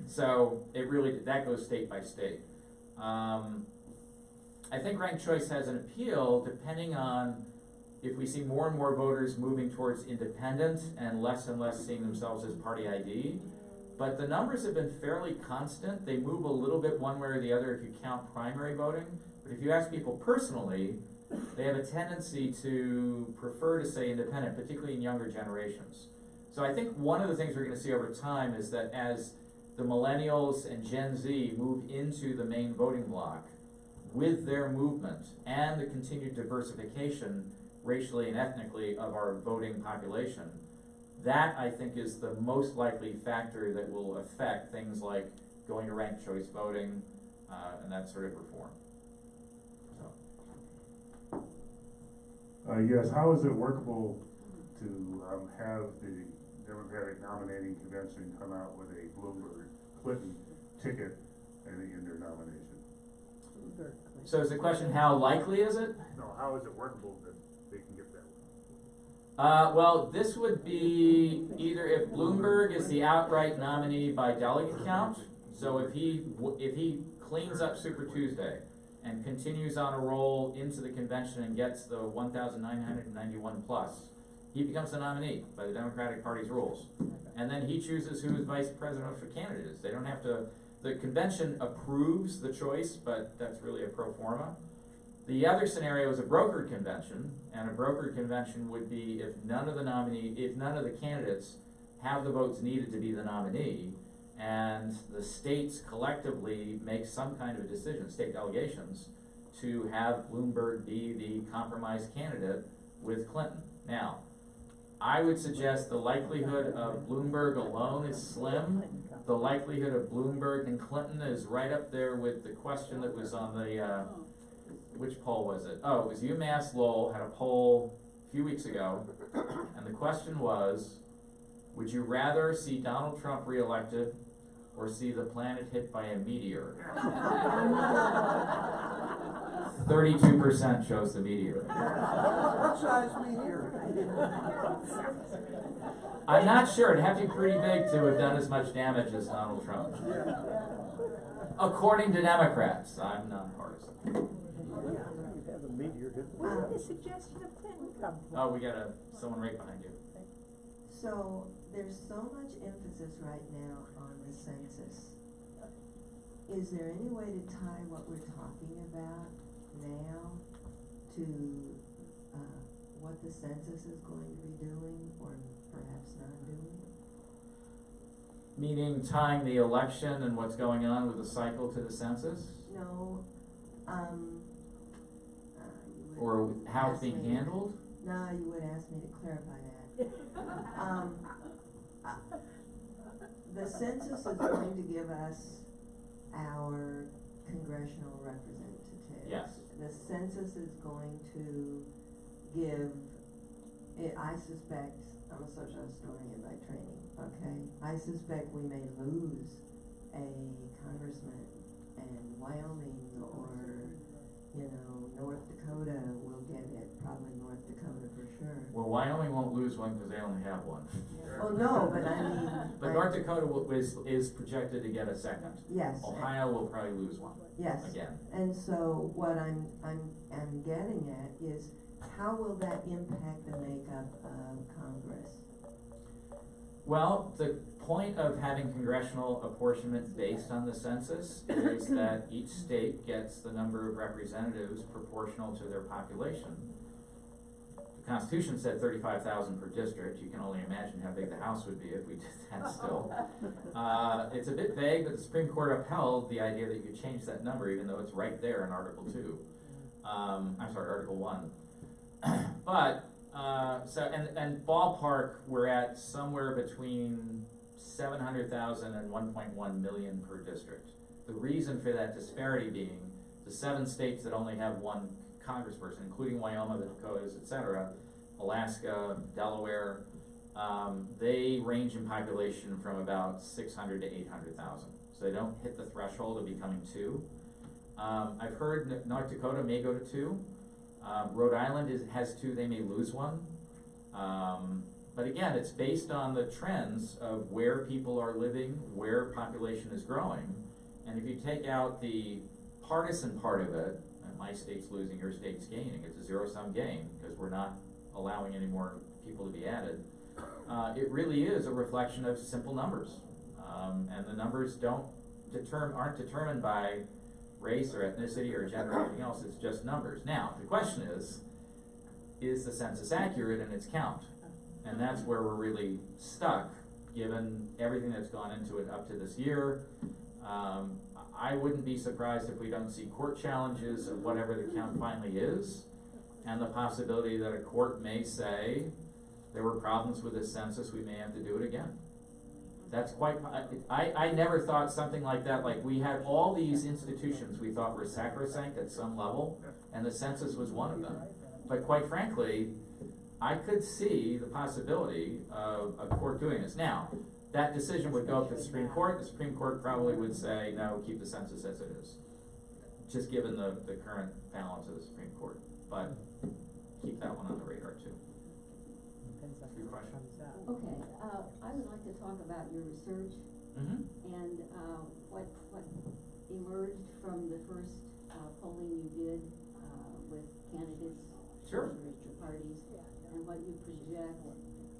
So it really, that goes state by state. I think ranked choice has an appeal depending on if we see more and more voters moving towards independent and less seeing themselves as party ID. But the numbers have been fairly constant. They move a little bit one way or the other if you count primary voting. But if you ask people personally, they have a tendency to prefer to say independent, particularly in younger generations. So I think one of the things we're going to see over time is that as the millennials and Gen Z move into the main voting bloc, with their movement and the continued diversification racially and ethnically of our voting population, that I think is the most likely factor that will affect things like going to ranked choice voting and that sort of reform. So. Yes, how is it workable to have the Democratic nominating convention come out with a Bloomberg-Clinton ticket in their nomination? So is the question, how likely is it? No, how is it workable that they can get that? Well, this would be either if Bloomberg is the outright nominee by delegate count. So if he cleans up Super Tuesday and continues on a roll into the convention and gets the 1,991 plus, he becomes the nominee by the Democratic Party's rules. And then he chooses who his vice presidential candidate is. They don't have to, the convention approves the choice, but that's really a pro forma. The other scenario is a brokered convention, and a brokered convention would be if none of the candidates have the votes needed to be the nominee, and the states collectively make some kind of a decision, state delegations, to have Bloomberg be the compromise candidate with Clinton. Now, I would suggest the likelihood of Bloomberg alone is slim. The likelihood of Bloomberg and Clinton is right up there with the question that was on the which poll was it? Oh, it was UMass Lowell had a poll a few weeks ago, and the question was, would you rather see Donald Trump reelected or see the planet hit by a meteor? 32% chose the meteor. What size meteor? I'm not sure. It'd have to be pretty big to have done as much damage as Donald Trump. According to Democrats. I'm nonpartisan. Have a meteor hit the Where did the suggestion of Clinton come from? Oh, we got someone right behind you. So, there's so much emphasis right now on the census. Is there any way to tie what we're talking about now to, what the census is going to be doing, or perhaps not doing? Meaning tying the election and what's going on with the cycle to the census? No, you would Or how it's ask being me- handled? No, you would ask me to clarify that. The census is going to give us our congressional representatives. Yes. The census is going to give, I suspect, I'm a social historian by training, okay? I suspect we may lose a congressman, and Wyoming or, North Dakota will get it, probably North Dakota for sure. Well, Wyoming won't lose one because they only have one. Well, no, but I mean. But North Dakota is projected to get a second. Yes. Ohio will probably lose one. Yes. Again. And so what I'm getting at is, how will that impact the makeup of Congress? Well, the point of having congressional apportionment based on the census is that each state gets the number of representatives proportional to their population. The Constitution said 35,000 per district. You can only imagine how big the House would be if we did that still. It's a bit vague, but the Supreme Court upheld the idea that you could change that number even though it's right there in Article 2. Article 1. But, and ballpark, we're at somewhere between 700,000 and 1.1 million per district. The reason for that disparity being the 7 states that only have one congressperson, including Wyoming, the Dakotas, etc., Alaska, Delaware, they range in population from about 600 to 800,000. So they don't hit the threshold of becoming 2. I've heard North Dakota may go to 2. Rhode Island has 2, they may lose 1. But again, it's based on the trends of where people are living, where population is growing. And if you take out the partisan part of it, and my state's losing, your state's gaining, it's a zero-sum game because we're not allowing any more people to be added. It really is a reflection of simple numbers. And the numbers aren't determined by race or ethnicity or gender or anything else, it's just numbers. Now, the question is the census accurate in its count? And that's where we're really stuck, given everything that's gone into it up to this year. I wouldn't be surprised if we don't see court challenges of whatever the count finally is, and the possibility that a court may say there were problems with this census, we may have to do it again. That's quite, I never thought something like that, like we had all these institutions we thought were sacrosanct at some level, and the census was one of them. But quite frankly, I could see the possibility of a court doing this. Now, that decision would go up to the Supreme Court. The Supreme Court probably would say, no, keep the census as it is, just given the current balance of the Supreme Court. But keep that one on the radar too. Depends on Good how it question. comes out. Okay, I would like to talk about your research Mm-hmm. and what emerged from the first polling you did with candidates Sure. from major parties, and what you project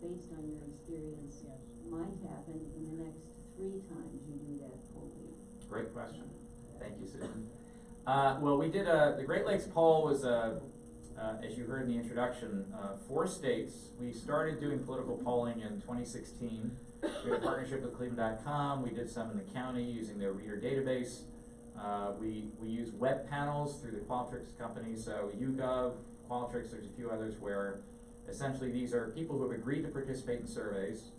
based on your experience might happen in the next 3 times you do that polling. Great question. Thank you, Susan. Well, we did the Great Lakes poll was, as you heard in the introduction, 4 states. We started doing political polling in 2016. We had a partnership with Cleveland.com. We did some in the county using their reader database. We use web panels through the Qualtrics company, so YouGov, Qualtrics, there's a few others where essentially these are people who have agreed to participate in surveys.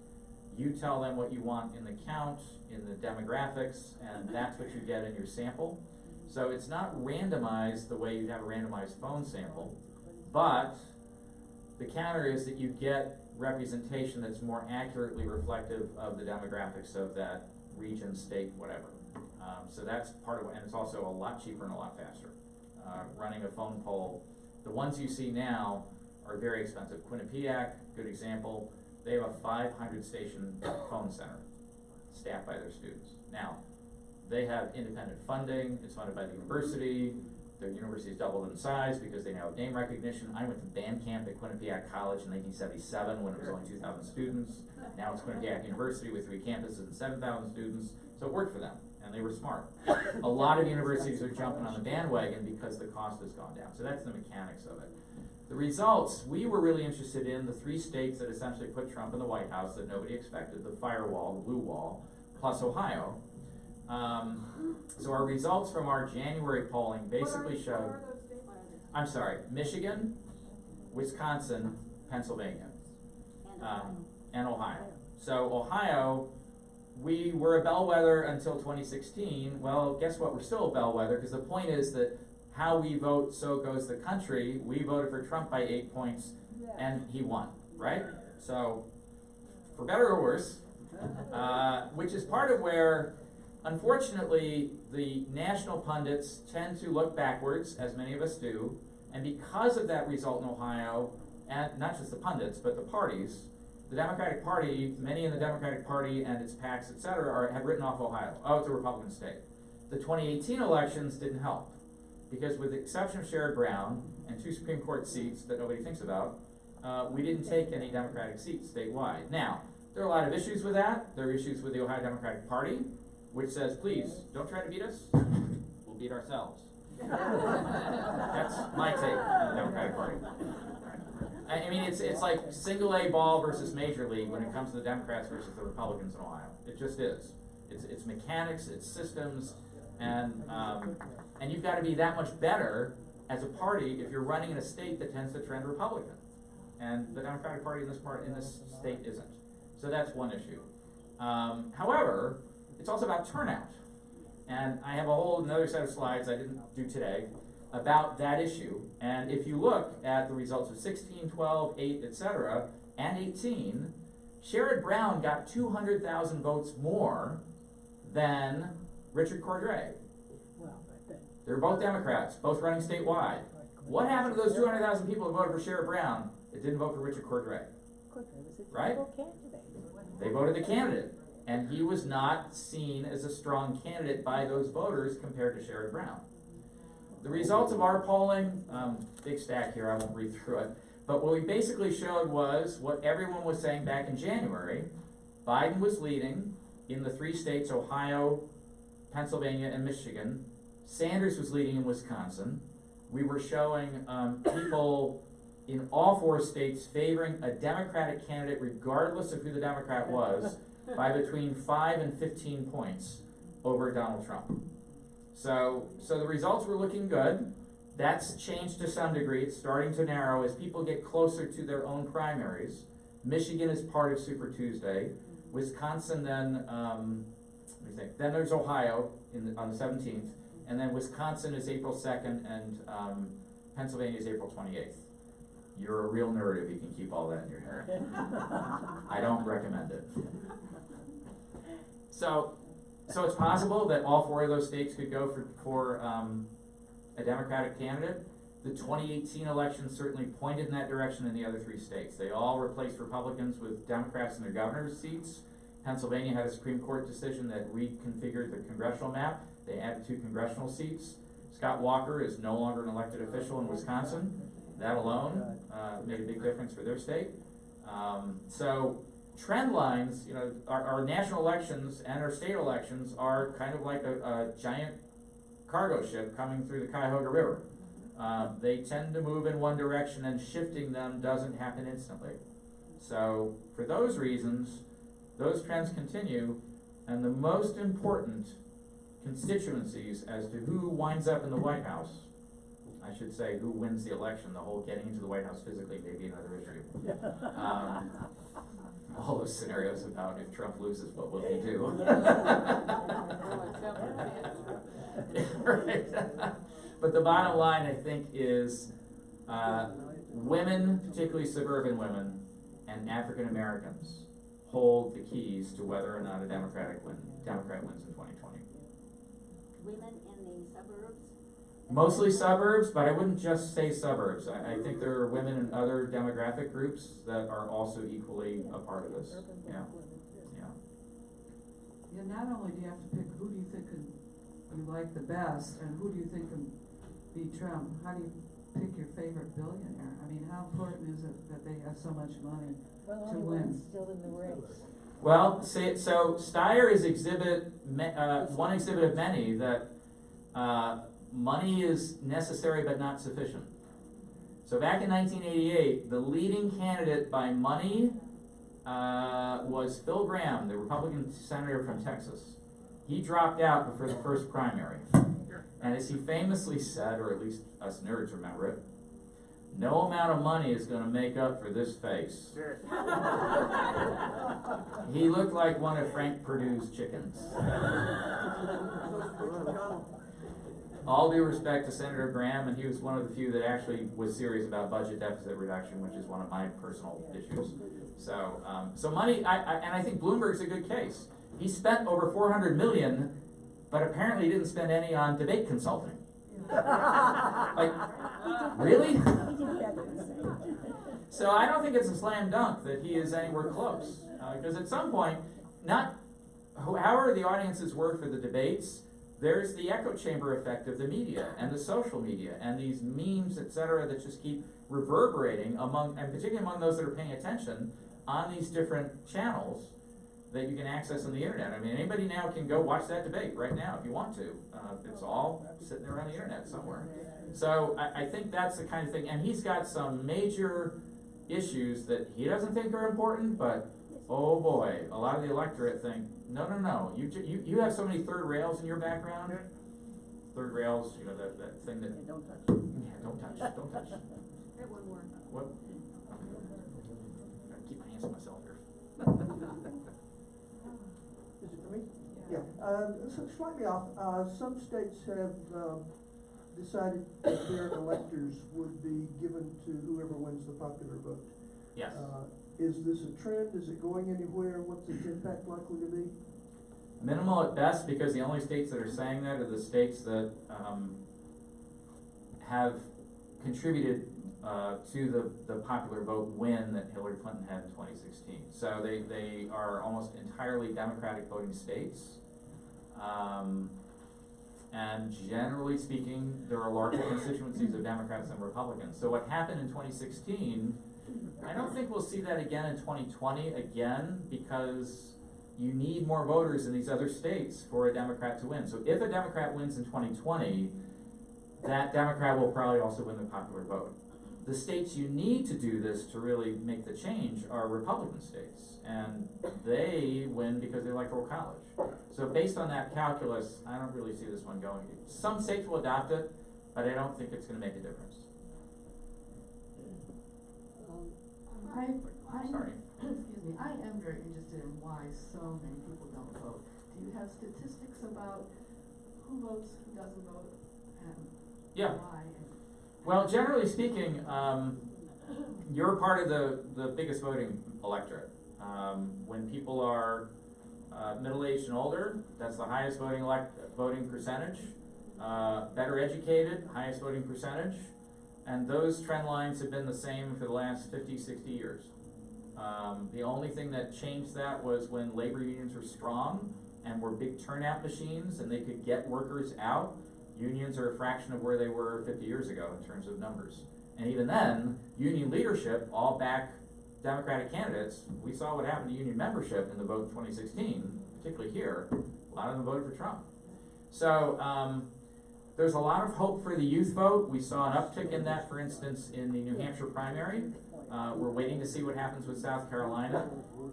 You tell them what you want in the count, in the demographics, and that's what you get in your sample. So it's not randomized the way you'd have a randomized phone sample, but the counter is that you get representation that's more accurately reflective of the demographics of that region, state, whatever. So that's part of it, and it's also a lot cheaper and a lot faster. Running a phone poll, the ones you see now are very expensive. Quinnipiac, good example, they have a 500 station phone center staffed by their students. Now, they have independent funding, it's funded by the university, their university's doubled in size because they now have name recognition. I went to band camp at Quinnipiac College in 1977 when it was only 2,000 students. Now it's Quinnipiac University with 3 campuses and 7,000 students, so it worked for them, and they were smart. A lot of universities are jumping on the bandwagon because the cost has gone down, so that's the mechanics of it. The results, we were really interested in the 3 states that essentially put Trump in the White House that nobody expected, the firewall, the blue wall, plus Ohio. So our results from our January polling basically showed, I'm sorry, Michigan, Wisconsin, Pennsylvania, and Ohio. So Ohio, we were a bellwether until 2016. Well, guess what? We're still a bellwether because the point is that how we vote, so goes the country. We voted for Trump by 8 points, and he won, right? So, for better or worse, which is part of where, unfortunately, the national pundits tend to look backwards, as many of us do, and because of that result in Ohio, and not just the pundits, but the parties, the Democratic Party, many in the Democratic Party and its PACs, et cetera, have written off Ohio. Oh, it's a Republican state. The 2018 elections didn't help, because with the exception of Sherrod Brown and 2 Supreme Court seats that nobody thinks about, we didn't take any Democratic seats statewide. Now, there are a lot of issues with that. There are issues with the Ohio Democratic Party, which says, please, don't try to beat us, we'll beat ourselves. That's my take on the Democratic Party. I mean, it's like single A ball versus major league when it comes to the Democrats versus the Republicans in Ohio. It just is. It's mechanics, it's systems, and you've got to be that much better as a party if you're running in a state that tends to trend Republican. And the Democratic Party in this state isn't. So that's one issue. However, it's also about turnout. And I have a whole another set of slides I didn't do today about that issue. And if you look at the results of 16, 12, 8, etc., and 18, Sherrod Brown got 200,000 votes more than Richard Cordray. They're both Democrats, both running statewide. What happened to those 200,000 people who voted for Sherrod Brown that didn't vote for Richard Cordray? Right? They voted the candidate, and he was not seen as a strong candidate by those voters compared to Sherrod Brown. The results of our polling, big stack here, I won't read through it, but what we basically showed was what everyone was saying back in January. Biden was leading in the 3 states, Ohio, Pennsylvania, and Michigan. Sanders was leading in Wisconsin. We were showing people in all 4 states favoring a Democratic candidate regardless of who the Democrat was by between 5 and 15 points over Donald Trump. So the results were looking good. That's changed to some degree. It's starting to narrow as people get closer to their own primaries. Michigan is part of Super Tuesday. Wisconsin then, let me think. Then there's Ohio on the 17th. And then Wisconsin is April 2nd and Pennsylvania is April 28th. You're a real nerd if you can keep all that in your head. I don't recommend it. So it's possible that all 4 of those states could go for a Democratic candidate. The 2018 election certainly pointed in that direction in the other 3 states. They all replaced Republicans with Democrats in their governor's seats. Pennsylvania had a Supreme Court decision that reconfigured the congressional map. They added 2 congressional seats. Scott Walker is no longer an elected official in Wisconsin. That alone made a big difference for their state. So trend lines, you know, our national elections and our state elections are kind of like a giant cargo ship coming through the Cuyahoga River. They tend to move in one direction, and shifting them doesn't happen instantly. So for those reasons, those trends continue, and the most important constituencies as to who winds up in the White House, I should say who wins the election, the whole getting into the White House physically may be another issue. All those scenarios about if Trump loses, what will he do? Right. But the bottom line, I think, is women, particularly suburban women, and African Americans hold the keys to whether or not a Democrat wins in 2020. Women in the suburbs? Mostly suburbs, but I wouldn't just say suburbs. I think there are women in other demographic groups that are also equally a part of this. Yeah. Yeah, not only do you have to pick who do you think you like the best, and who do you think can beat Trump, how do you pick your favorite billionaire? I mean, how important is it that they have so much money Well, to only one's win? still in the race. Well, so Steyer is one exhibit of many that money is necessary but not sufficient. So back in 1988, the leading candidate by money was Phil Gramm, the Republican senator from Texas. He dropped out before the first primary. And as he famously said, or at least us nerds remember it, no amount of money is going to make up for this face. He looked like one of Frank Perdue's chickens. All due respect to Senator Graham, and he was one of the few that actually was serious about budget deficit reduction, which is one of my personal issues. So, so money, and I think Bloomberg's a good case. He spent over $400 million, but apparently he didn't spend any on debate consulting. Like, really? So I don't think it's a slam dunk that he is anywhere close, because at some point, however the audiences were for the debates, there's the echo chamber effect of the media and the social media and these memes, et cetera, that just keep reverberating among, and particularly among those that are paying attention on these different channels that you can access on the internet. I mean, anybody now can go watch that debate right now if you want to. It's all sitting there on the internet somewhere. So I think that's the kind of thing, and he's got some major issues that he doesn't think are important, but oh boy, a lot of the electorate think, no, you have so many third rails in your background. Third rails, you know, that thing that, Don't touch. yeah, don't touch. I have one more. What? I keep my hands to myself here. Is it for me? Yeah, so slightly off, some states have, decided that their electors would be given to whoever wins the popular vote. Yes. Is this a trend? Is it going anywhere? What's its impact likely to be? Minimal at best, because the only states that are saying that are the states that have contributed to the popular vote win that Hillary Clinton had in 2016. So they are almost entirely Democratic voting states. And generally speaking, there are larger constituencies of Democrats than Republicans. So what happened in 2016, I don't think we'll see that again in 2020 again, because you need more voters in these other states for a Democrat to win. So if a Democrat wins in 2020, that Democrat will probably also win the popular vote. The states you need to do this to really make the change are Republican states, and they win because of the Electoral College. So based on that calculus, I don't really see this one going. Some states will adopt it, but I don't think it's going to make a difference. Sorry. Excuse me, I am very interested in why so many people don't vote. Do you have statistics about who votes, who doesn't vote, and Yeah. why? Well, generally speaking, you're part of the biggest voting electorate. When people are middle-aged and older, that's the highest voting percentage. Better educated, highest voting percentage. And those trend lines have been the same for the last 50, 60 years. The only thing that changed that was when labor unions were strong and were big turnout machines and they could get workers out. Unions are a fraction of where they were 50 years ago in terms of numbers. And even then, union leadership all back Democratic candidates. We saw what happened to union membership in the vote in 2016, particularly here. A lot of them voted for Trump. So there's a lot of hope for the youth vote. We saw an uptick in that, for instance, in the New Hampshire primary. We're waiting to see what happens with South Carolina.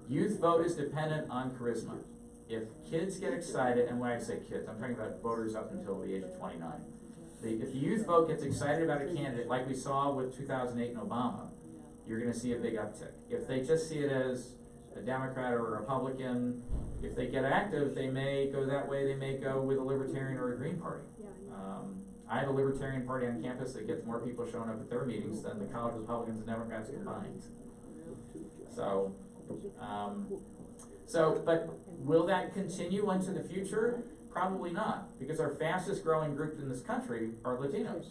Youth vote is dependent on charisma. If kids get excited, and when I say kids, I'm talking about voters up until the age of 29. If the youth vote gets excited about a candidate, like we saw with 2008 in Obama, you're going to see a big uptick. If they just see it as a Democrat or a Republican, if they get active, they may go that way, they may go with a Libertarian or a Green Party. I have a Libertarian Party on campus that gets more people showing up at their meetings than the college Republicans and Democrats combined. But will that continue into the future? Probably not, because our fastest growing group in this country are Latinos.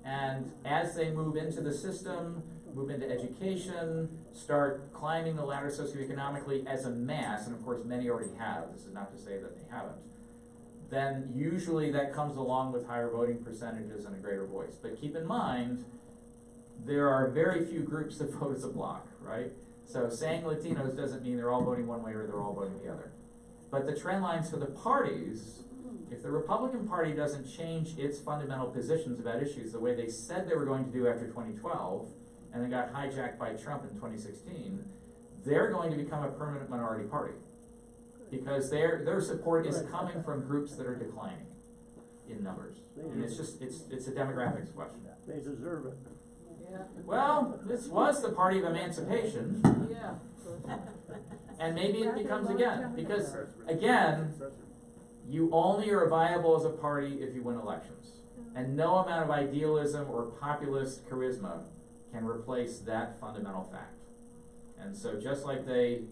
And as they move into the system, move into education, start climbing the ladder socioeconomically as a mass, and of course many already have, this is not to say that they haven't, then usually that comes along with higher voting percentages and a greater voice. But keep in mind, there are very few groups that vote as a block, right? So saying Latinos doesn't mean they're all voting one way or they're all voting the other. But the trend lines for the parties, if the Republican Party doesn't change its fundamental positions about issues the way they said they were going to do after 2012, and then got hijacked by Trump in 2016, they're going to become a permanent minority party. Because their support is coming from groups that are declining in numbers. And it's a demographics question. They deserve it. Yeah. Well, this was the party of emancipation, Yeah. and maybe it becomes again, because again, you only are viable as a party if you win elections. And no amount of idealism or populist charisma can replace that fundamental fact. And so just like they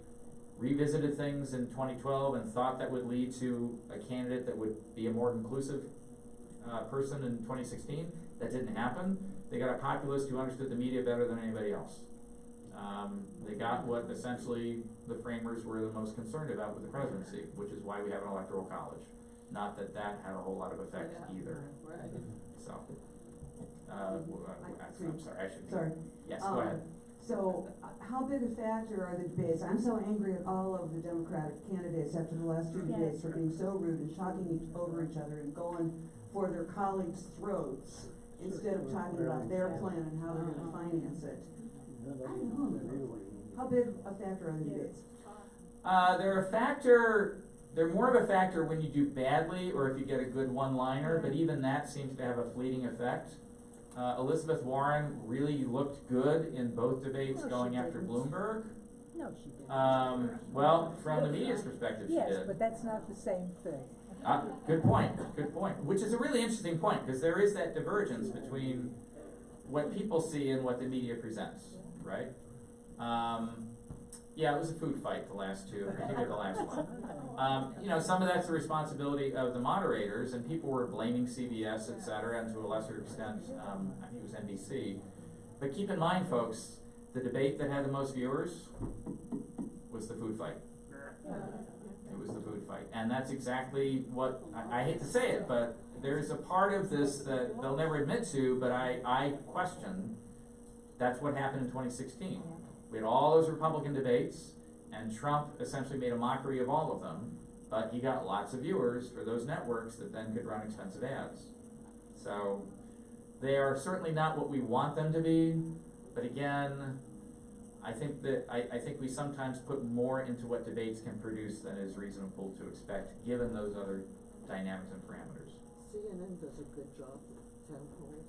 revisited things in 2012 and thought that would lead to a candidate that would be a more inclusive person in 2016, that didn't happen. They got a populist who understood the media better than anybody else. They got what essentially the framers were the most concerned about with the presidency, which is why we have an electoral college. Not that that had a whole lot of effect either. Right. So, I'm sorry, I should. Sorry. Yes, go ahead. So, how big a factor are the debates? I'm so angry at all of the Democratic candidates after the last two debates for being so rude and talking over each other and going for their colleagues' throats instead of talking about their plan and how they're gonna finance it. I don't know. How big a factor are the debates? They're more of a factor when you do badly or if you get a good one-liner, but even that seems to have a fleeting effect. Elizabeth Warren really looked good in both debates going after Bloomberg. No, she didn't. Well, from the media's perspective, she did. Yes, but that's not the same thing. Good point, which is a really interesting point, because there is that divergence between what people see and what the media presents, right? Yeah, it was a food fight, the last two, particularly the last one. Some of that's the responsibility of the moderators, and people were blaming CBS, et cetera, and to a lesser extent, I think it was NBC. But keep in mind, folks, the debate that had the most viewers was the food fight. It was the food fight. And that's exactly what, I hate to say it, but there's a part of this that they'll never admit to, but I question. That's what happened in 2016. We had all those Republican debates, and Trump essentially made a mockery of all of them, but he got lots of viewers for those networks that then could run expensive ads. So they are certainly not what we want them to be, but again, I think we sometimes put more into what debates can produce than is reasonable to expect, given those other dynamics and parameters. CNN does a good job with town halls.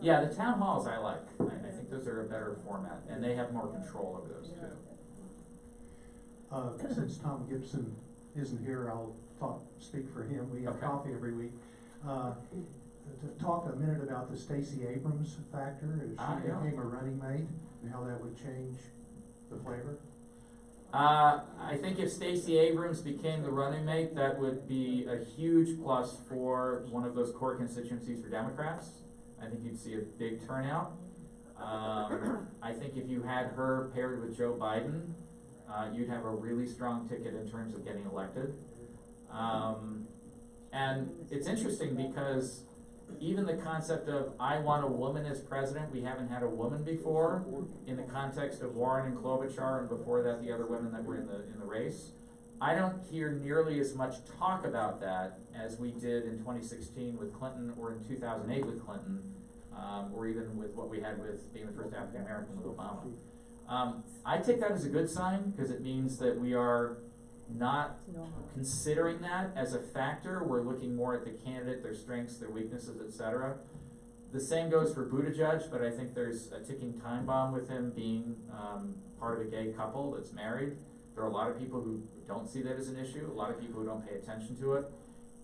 Yeah, the town halls I like. I think those are a better format, and they have more control over those too. Since Tom Gibson isn't here, I'll speak for him. We have Okay. coffee every week. To talk a minute about the Stacey Abrams factor, if she Yeah. became a running mate, and how that would change the flavor. I think if Stacey Abrams became the running mate, that would be a huge plus for one of those core constituencies for Democrats. I think you'd see a big turnout. I think if you had her paired with Joe Biden, you'd have a really strong ticket in terms of getting elected. And it's interesting because even the concept of I want a woman as president, we haven't had a woman before in the context of Warren and Klobuchar, and before that the other women that were in the race. I don't hear nearly as much talk about that as we did in 2016 with Clinton, or in 2008 with Clinton, or even with what we had with being the first African American with Obama. I take that as a good sign, because it means that we are not considering that as a factor. We're looking more at the candidate, their strengths, their weaknesses, etc. The same goes for Buttigieg, but I think there's a ticking time bomb with him being part of a gay couple that's married. There are a lot of people who don't see that as an issue, a lot of people who don't pay attention to it.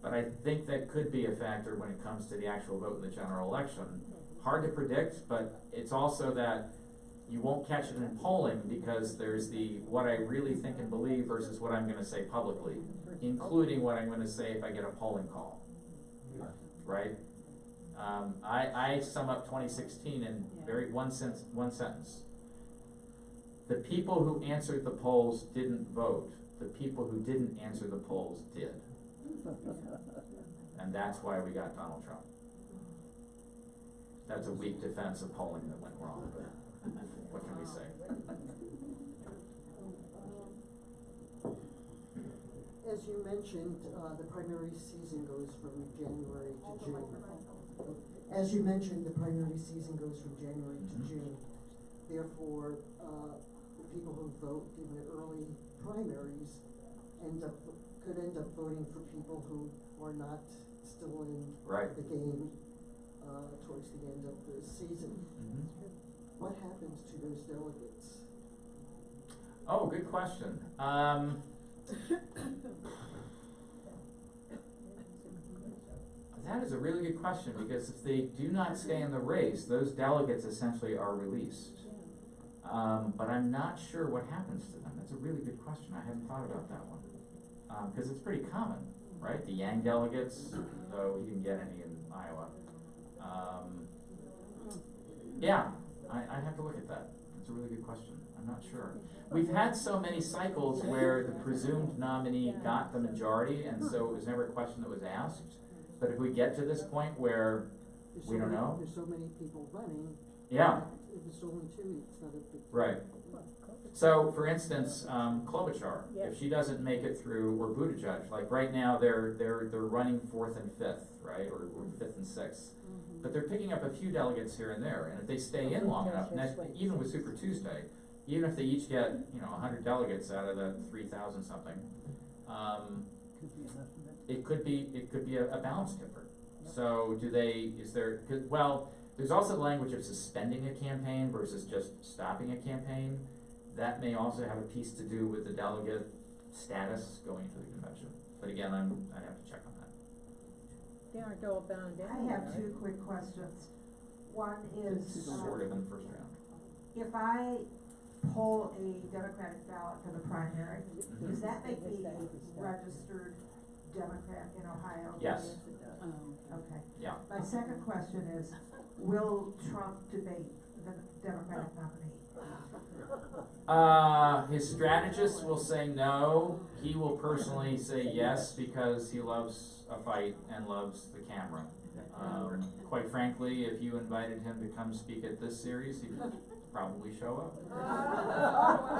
But I think that could be a factor when it comes to the actual vote in the general election. Hard to predict, but it's also that you won't catch it in polling because there's the what I really think and believe versus what I'm gonna say publicly, including what I'm gonna say if I get a polling call, right? I sum up 2016 in one sentence. The people who answered the polls didn't vote. The people who didn't answer the polls did. And that's why we got Donald Trump. That's a weak defense of polling that went wrong, but what can we say? As you mentioned, the primary season goes from January to June. As you mentioned, the primary season goes from January to June. Therefore, the people who vote in the early primaries could end up voting for people who are not still in the game towards the end of the season. What happens to those delegates? Oh, good question. That is a really good question, because if they do not stay in the race, those delegates essentially are released. But I'm not sure what happens to them. That's a really good question. I hadn't thought about that one. Because it's pretty common, right? The Yang delegates, though he didn't get any in Iowa. Yeah, I have to look at that. That's a really good question. I'm not sure. We've had so many cycles where the presumed nominee got the majority, and so it was never a question that was asked. But if we get to this point where we don't know. There's so many people running. Yeah. If it's only two, it's not a big deal. Right. So, for instance, Klobuchar, if she doesn't make it through, or Buttigieg, like right now they're running 4th and 5th, right, or 5th and 6th. But they're picking up a few delegates here and there, and if they stay in long enough, even with Super Tuesday, even if they each get 100 delegates out of the 3,000 something, it could be a balance tipper. So there's also the language of suspending a campaign versus just stopping a campaign. That may also have a piece to do with the delegate status going to the convention. But again, I have to check on that. They aren't all bound anyway. I have two quick questions. One is, sort of in the first round. if I pull a Democratic ballot for the primary, does that make me a registered Democrat in Ohio? Yes. Okay. Yeah. My second question is, will Trump debate the Democratic nominee? His strategists will say no. He will personally say yes because he loves a fight and loves the camera. Quite frankly, if you invited him to come speak at this series, he'd probably show up.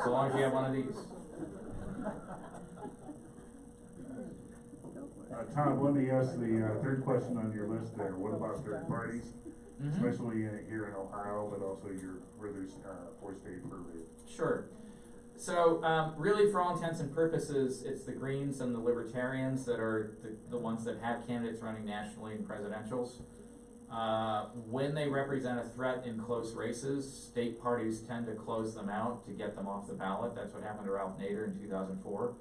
So long as you have one of these. Tom, let me ask the third question on your list there. What about third parties? Especially here in Ohio, but also your further four-state purview. Sure. So really, for all intents and purposes, it's the Greens and the Libertarians that are the ones that have candidates running nationally in presidentials. When they represent a threat in close races, state parties tend to close them out to get them off the ballot. That's what happened to Ralph Nader in 2004,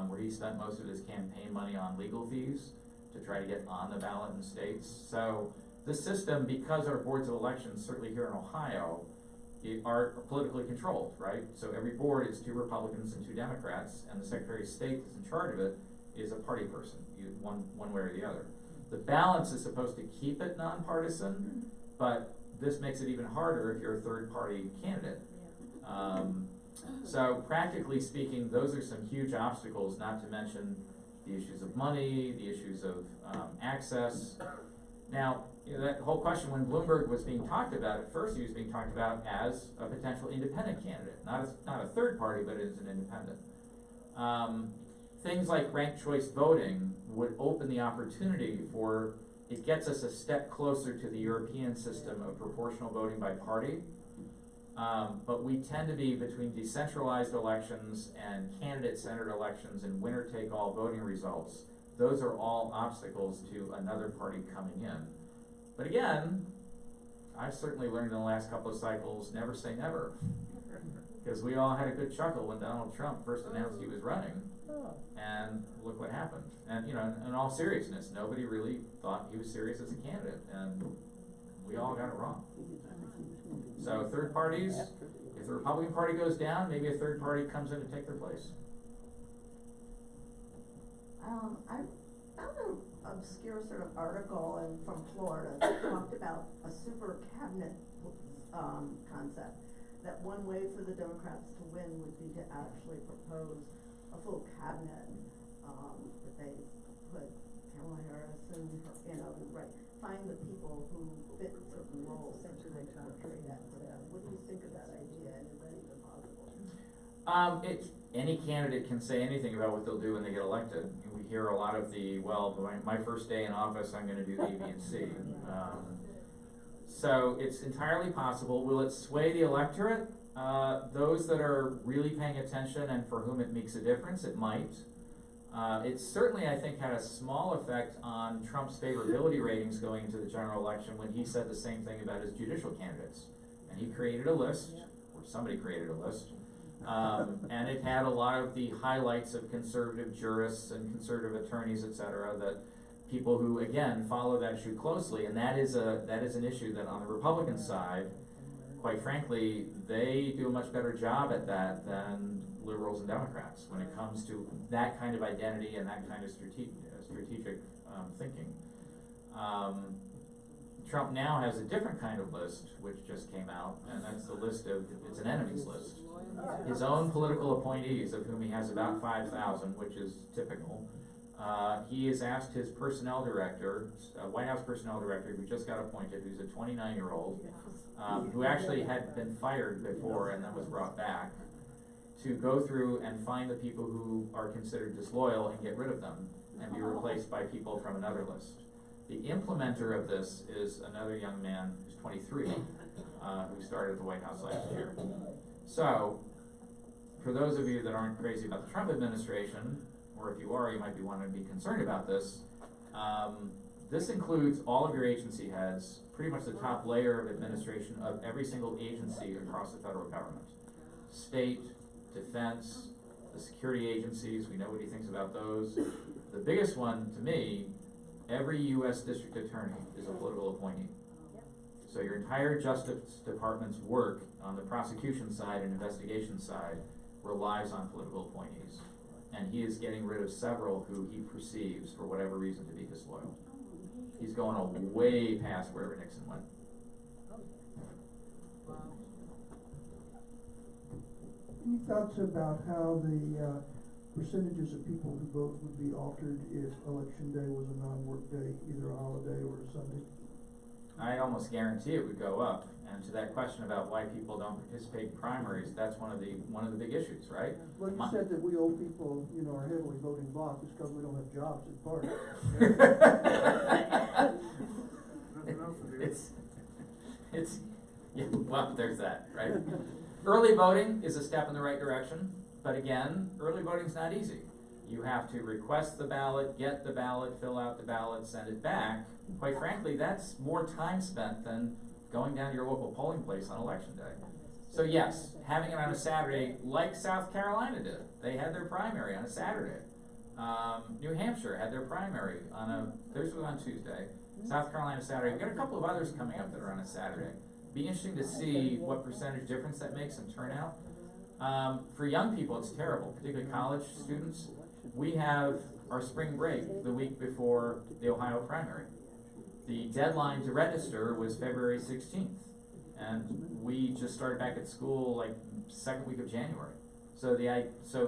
where he spent most of his campaign money on legal fees to try to get on the ballot in states. So the system, because our boards of elections, certainly here in Ohio, are politically controlled, right? So every board is 2 Republicans and 2 Democrats, and the Secretary of State that's in charge of it is a party person, one way or the other. The balance is supposed to keep it nonpartisan, but this makes it even harder if you're a third-party candidate. So practically speaking, those are some huge obstacles, not to mention the issues of money, the issues of access. Now, that whole question, when Bloomberg was being talked about, at first he was being talked about as a potential independent candidate, not a third party, but as an independent. Things like ranked choice voting would open the opportunity for, it gets us a step closer to the European system of proportional voting by party. But we tend to be between decentralized elections and candidate-centered elections and winner-take-all voting results. Those are all obstacles to another party coming in. But again, I've certainly learned in the last couple of cycles, never say never. Because we all had a good chuckle when Donald Trump first announced he was running, Oh. and look what happened. And, you know, in all seriousness, nobody really thought he was serious as a candidate, and we all got it wrong. So third parties, if the Republican Party goes down, maybe a third party comes in to take their place. I found an obscure sort of article from Florida that talked about a super cabinet, concept. That one way for the Democrats to win would be to actually propose a full cabinet, that they put Kamala Harris and her, find the people who fit certain roles and to portray that for them. What do you think of that idea, and is that even possible? Any candidate can say anything about what they'll do when they get elected. We hear a lot of my first day in office, I'm gonna do A, B, and C. So it's entirely possible. Will it sway the electorate? Those that are really paying attention and for whom it makes a difference, it might. It certainly, I think, had a small effect on Trump's favorability ratings going into the general election when he said the same thing about his judicial candidates. And he created a list, or somebody created a list, and it had a lot of the highlights of conservative jurists and conservative attorneys, et cetera, that people who, again, follow that issue closely, and that is an issue that on the Republican side, quite frankly, they do a much better job at that than liberals and Democrats when it comes to that kind of identity and that kind of strategic thinking. Trump now has a different kind of list, which just came out, and that's the list of, it's an enemies list. His own political appointees, of whom he has about 5,000, which is typical. He has asked his personnel director, White House personnel director, who just got appointed, who's a 29-year-old, who actually had been fired before and then was brought back, to go through and find the people who are considered disloyal and get rid of them and be replaced by people from another list. The implementer of this is another young man who's 23, who started at the White House last year. So, for those of you that aren't crazy about the Trump administration, or if you are, you might be wanting to be concerned about this. This includes all of your agency heads, pretty much the top layer of administration of every single agency across the federal government. State, defense, the security agencies, we know what he thinks about those. The biggest one, to me, every U.S. district attorney is a political appointee. So your entire Justice Department's work on the prosecution side and investigation side relies on political appointees. And he is getting rid of several who he perceives, for whatever reason, to be disloyal. He's going way past wherever Nixon went. Any thoughts about how the percentages of people who vote would be altered if Election Day was a non-work day, either a holiday or a Sunday? I almost guarantee it would go up. And to that question about why people don't participate in primaries, that's one of the big issues, right? Well, you said that we old people, are heavily voting bloc just because we don't have jobs at party. Well, there's that, right? Early voting is a step in the right direction, but again, early voting's not easy. You have to request the ballot, get the ballot, fill out the ballot, send it back. Quite frankly, that's more time spent than going down to your local polling place on election day. So yes, having it on a Saturday, like South Carolina did. They had their primary on a Saturday. New Hampshire had their primary theirs was on Tuesday. South Carolina Saturday. We've got a couple of others coming up that are on a Saturday. Be interesting to see what percentage difference that makes in turnout. For young people, it's terrible, particularly college students. We have our spring break the week before the Ohio primary. The deadline to register was February 16th, and we just started back at school like second week of January. So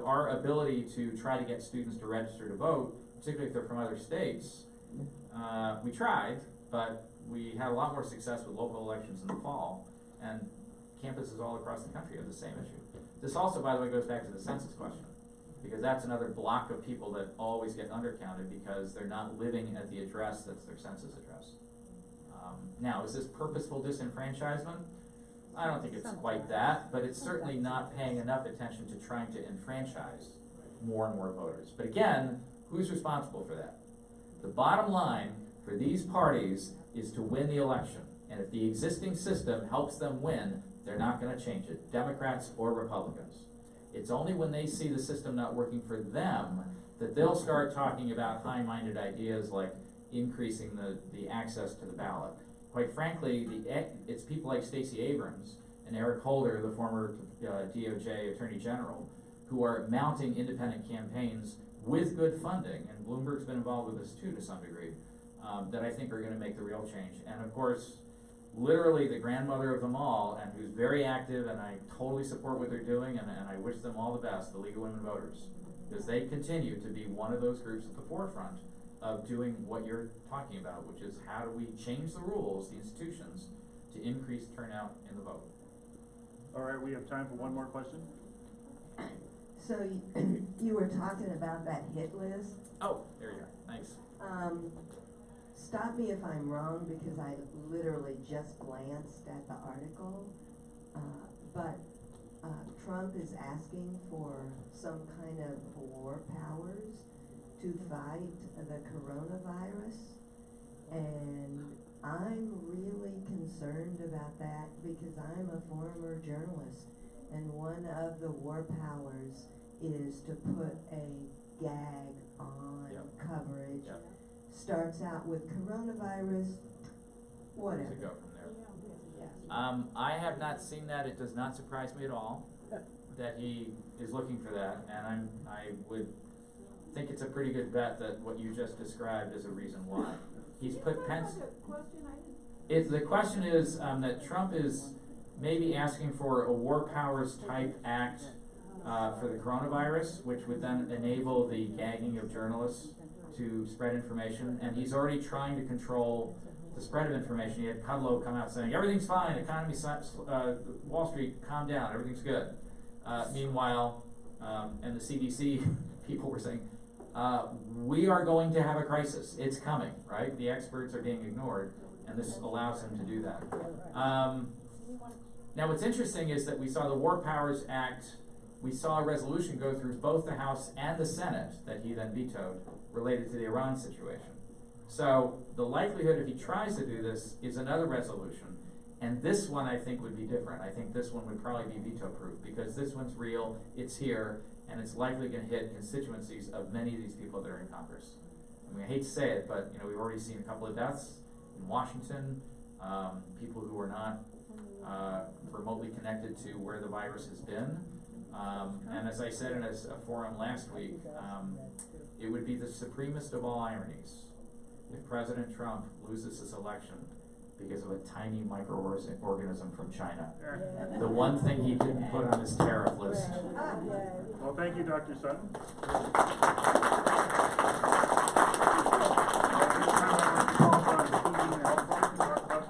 our ability to try to get students to register to vote, particularly if they're from other states, we tried, but we had a lot more success with local elections in the fall, and campuses all across the country have the same issue. This also, by the way, goes back to the census question, because that's another block of people that always get undercounted because they're not living at the address that's their census address. Now, is this purposeful disenfranchisement? I don't think it's quite that, but it's certainly not paying enough attention to trying to enfranchise more and more voters. But again, who's responsible for that? The bottom line for these parties is to win the election. And if the existing system helps them win, They're not gonna change it, Democrats or Republicans. It's only when they see the system not working for them that they'll start talking about high-minded ideas like increasing the access to the ballot. Quite frankly, it's people like Stacey Abrams and Eric Holder, the former DOJ Attorney General, who are mounting independent campaigns with good funding, and Bloomberg's been involved with this too to some degree, that I think are gonna make the real change. And of course, literally the grandmother of them all, and who's very active, and I totally support what they're doing, and I wish them all the best, the League of Women Voters, because they continue to be one of those groups at the forefront of doing what you're talking about, which is how do we change the rules, the institutions, to increase turnout in the vote. All right, we have time for one more question. So you were talking about that hit list. Oh, there you go, thanks. Stop me if I'm wrong, because I literally just glanced at the article, but Trump is asking for some kind of war powers to fight the coronavirus, and I'm really concerned about that because I'm a former journalist, and one of the war powers is to put a gag on coverage. Yep. Starts out with coronavirus, whatever. To go from there. I have not seen that. It does not surprise me at all that he is looking for that, and I would think it's a pretty good bet that what you just described is a reason why. He's put Pence. The question is that Trump is maybe asking for a war powers type act for the coronavirus, which would then enable the gagging of journalists to spread information, and he's already trying to control the spread of information. He had Kudlow come out saying, everything's fine, economy, Wall Street, calm down, everything's good. Meanwhile, and the CDC people were saying, we are going to have a crisis, it's coming, right? The experts are being ignored, and this allows him to do that. Now what's interesting is that we saw the War Powers Act, we saw a resolution go through both the House and the Senate that he then vetoed, related to the Iran situation. So the likelihood if he tries to do this is another resolution, and this one I think would be different. I think this one would probably be veto-proof because this one's real, it's here, and it's likely going to hit constituencies of many of these people that are in Congress. I mean, I hate to say it, but you know, we've already seen a couple of deaths in Washington, people who are not remotely connected to where the virus has been. And as I said in a forum last week, it would be the supremest of all ironies if President Trump loses this election because of a tiny microorganism from China. The one thing he didn't put on his tariff list. Well, thank you, Dr. Sutton.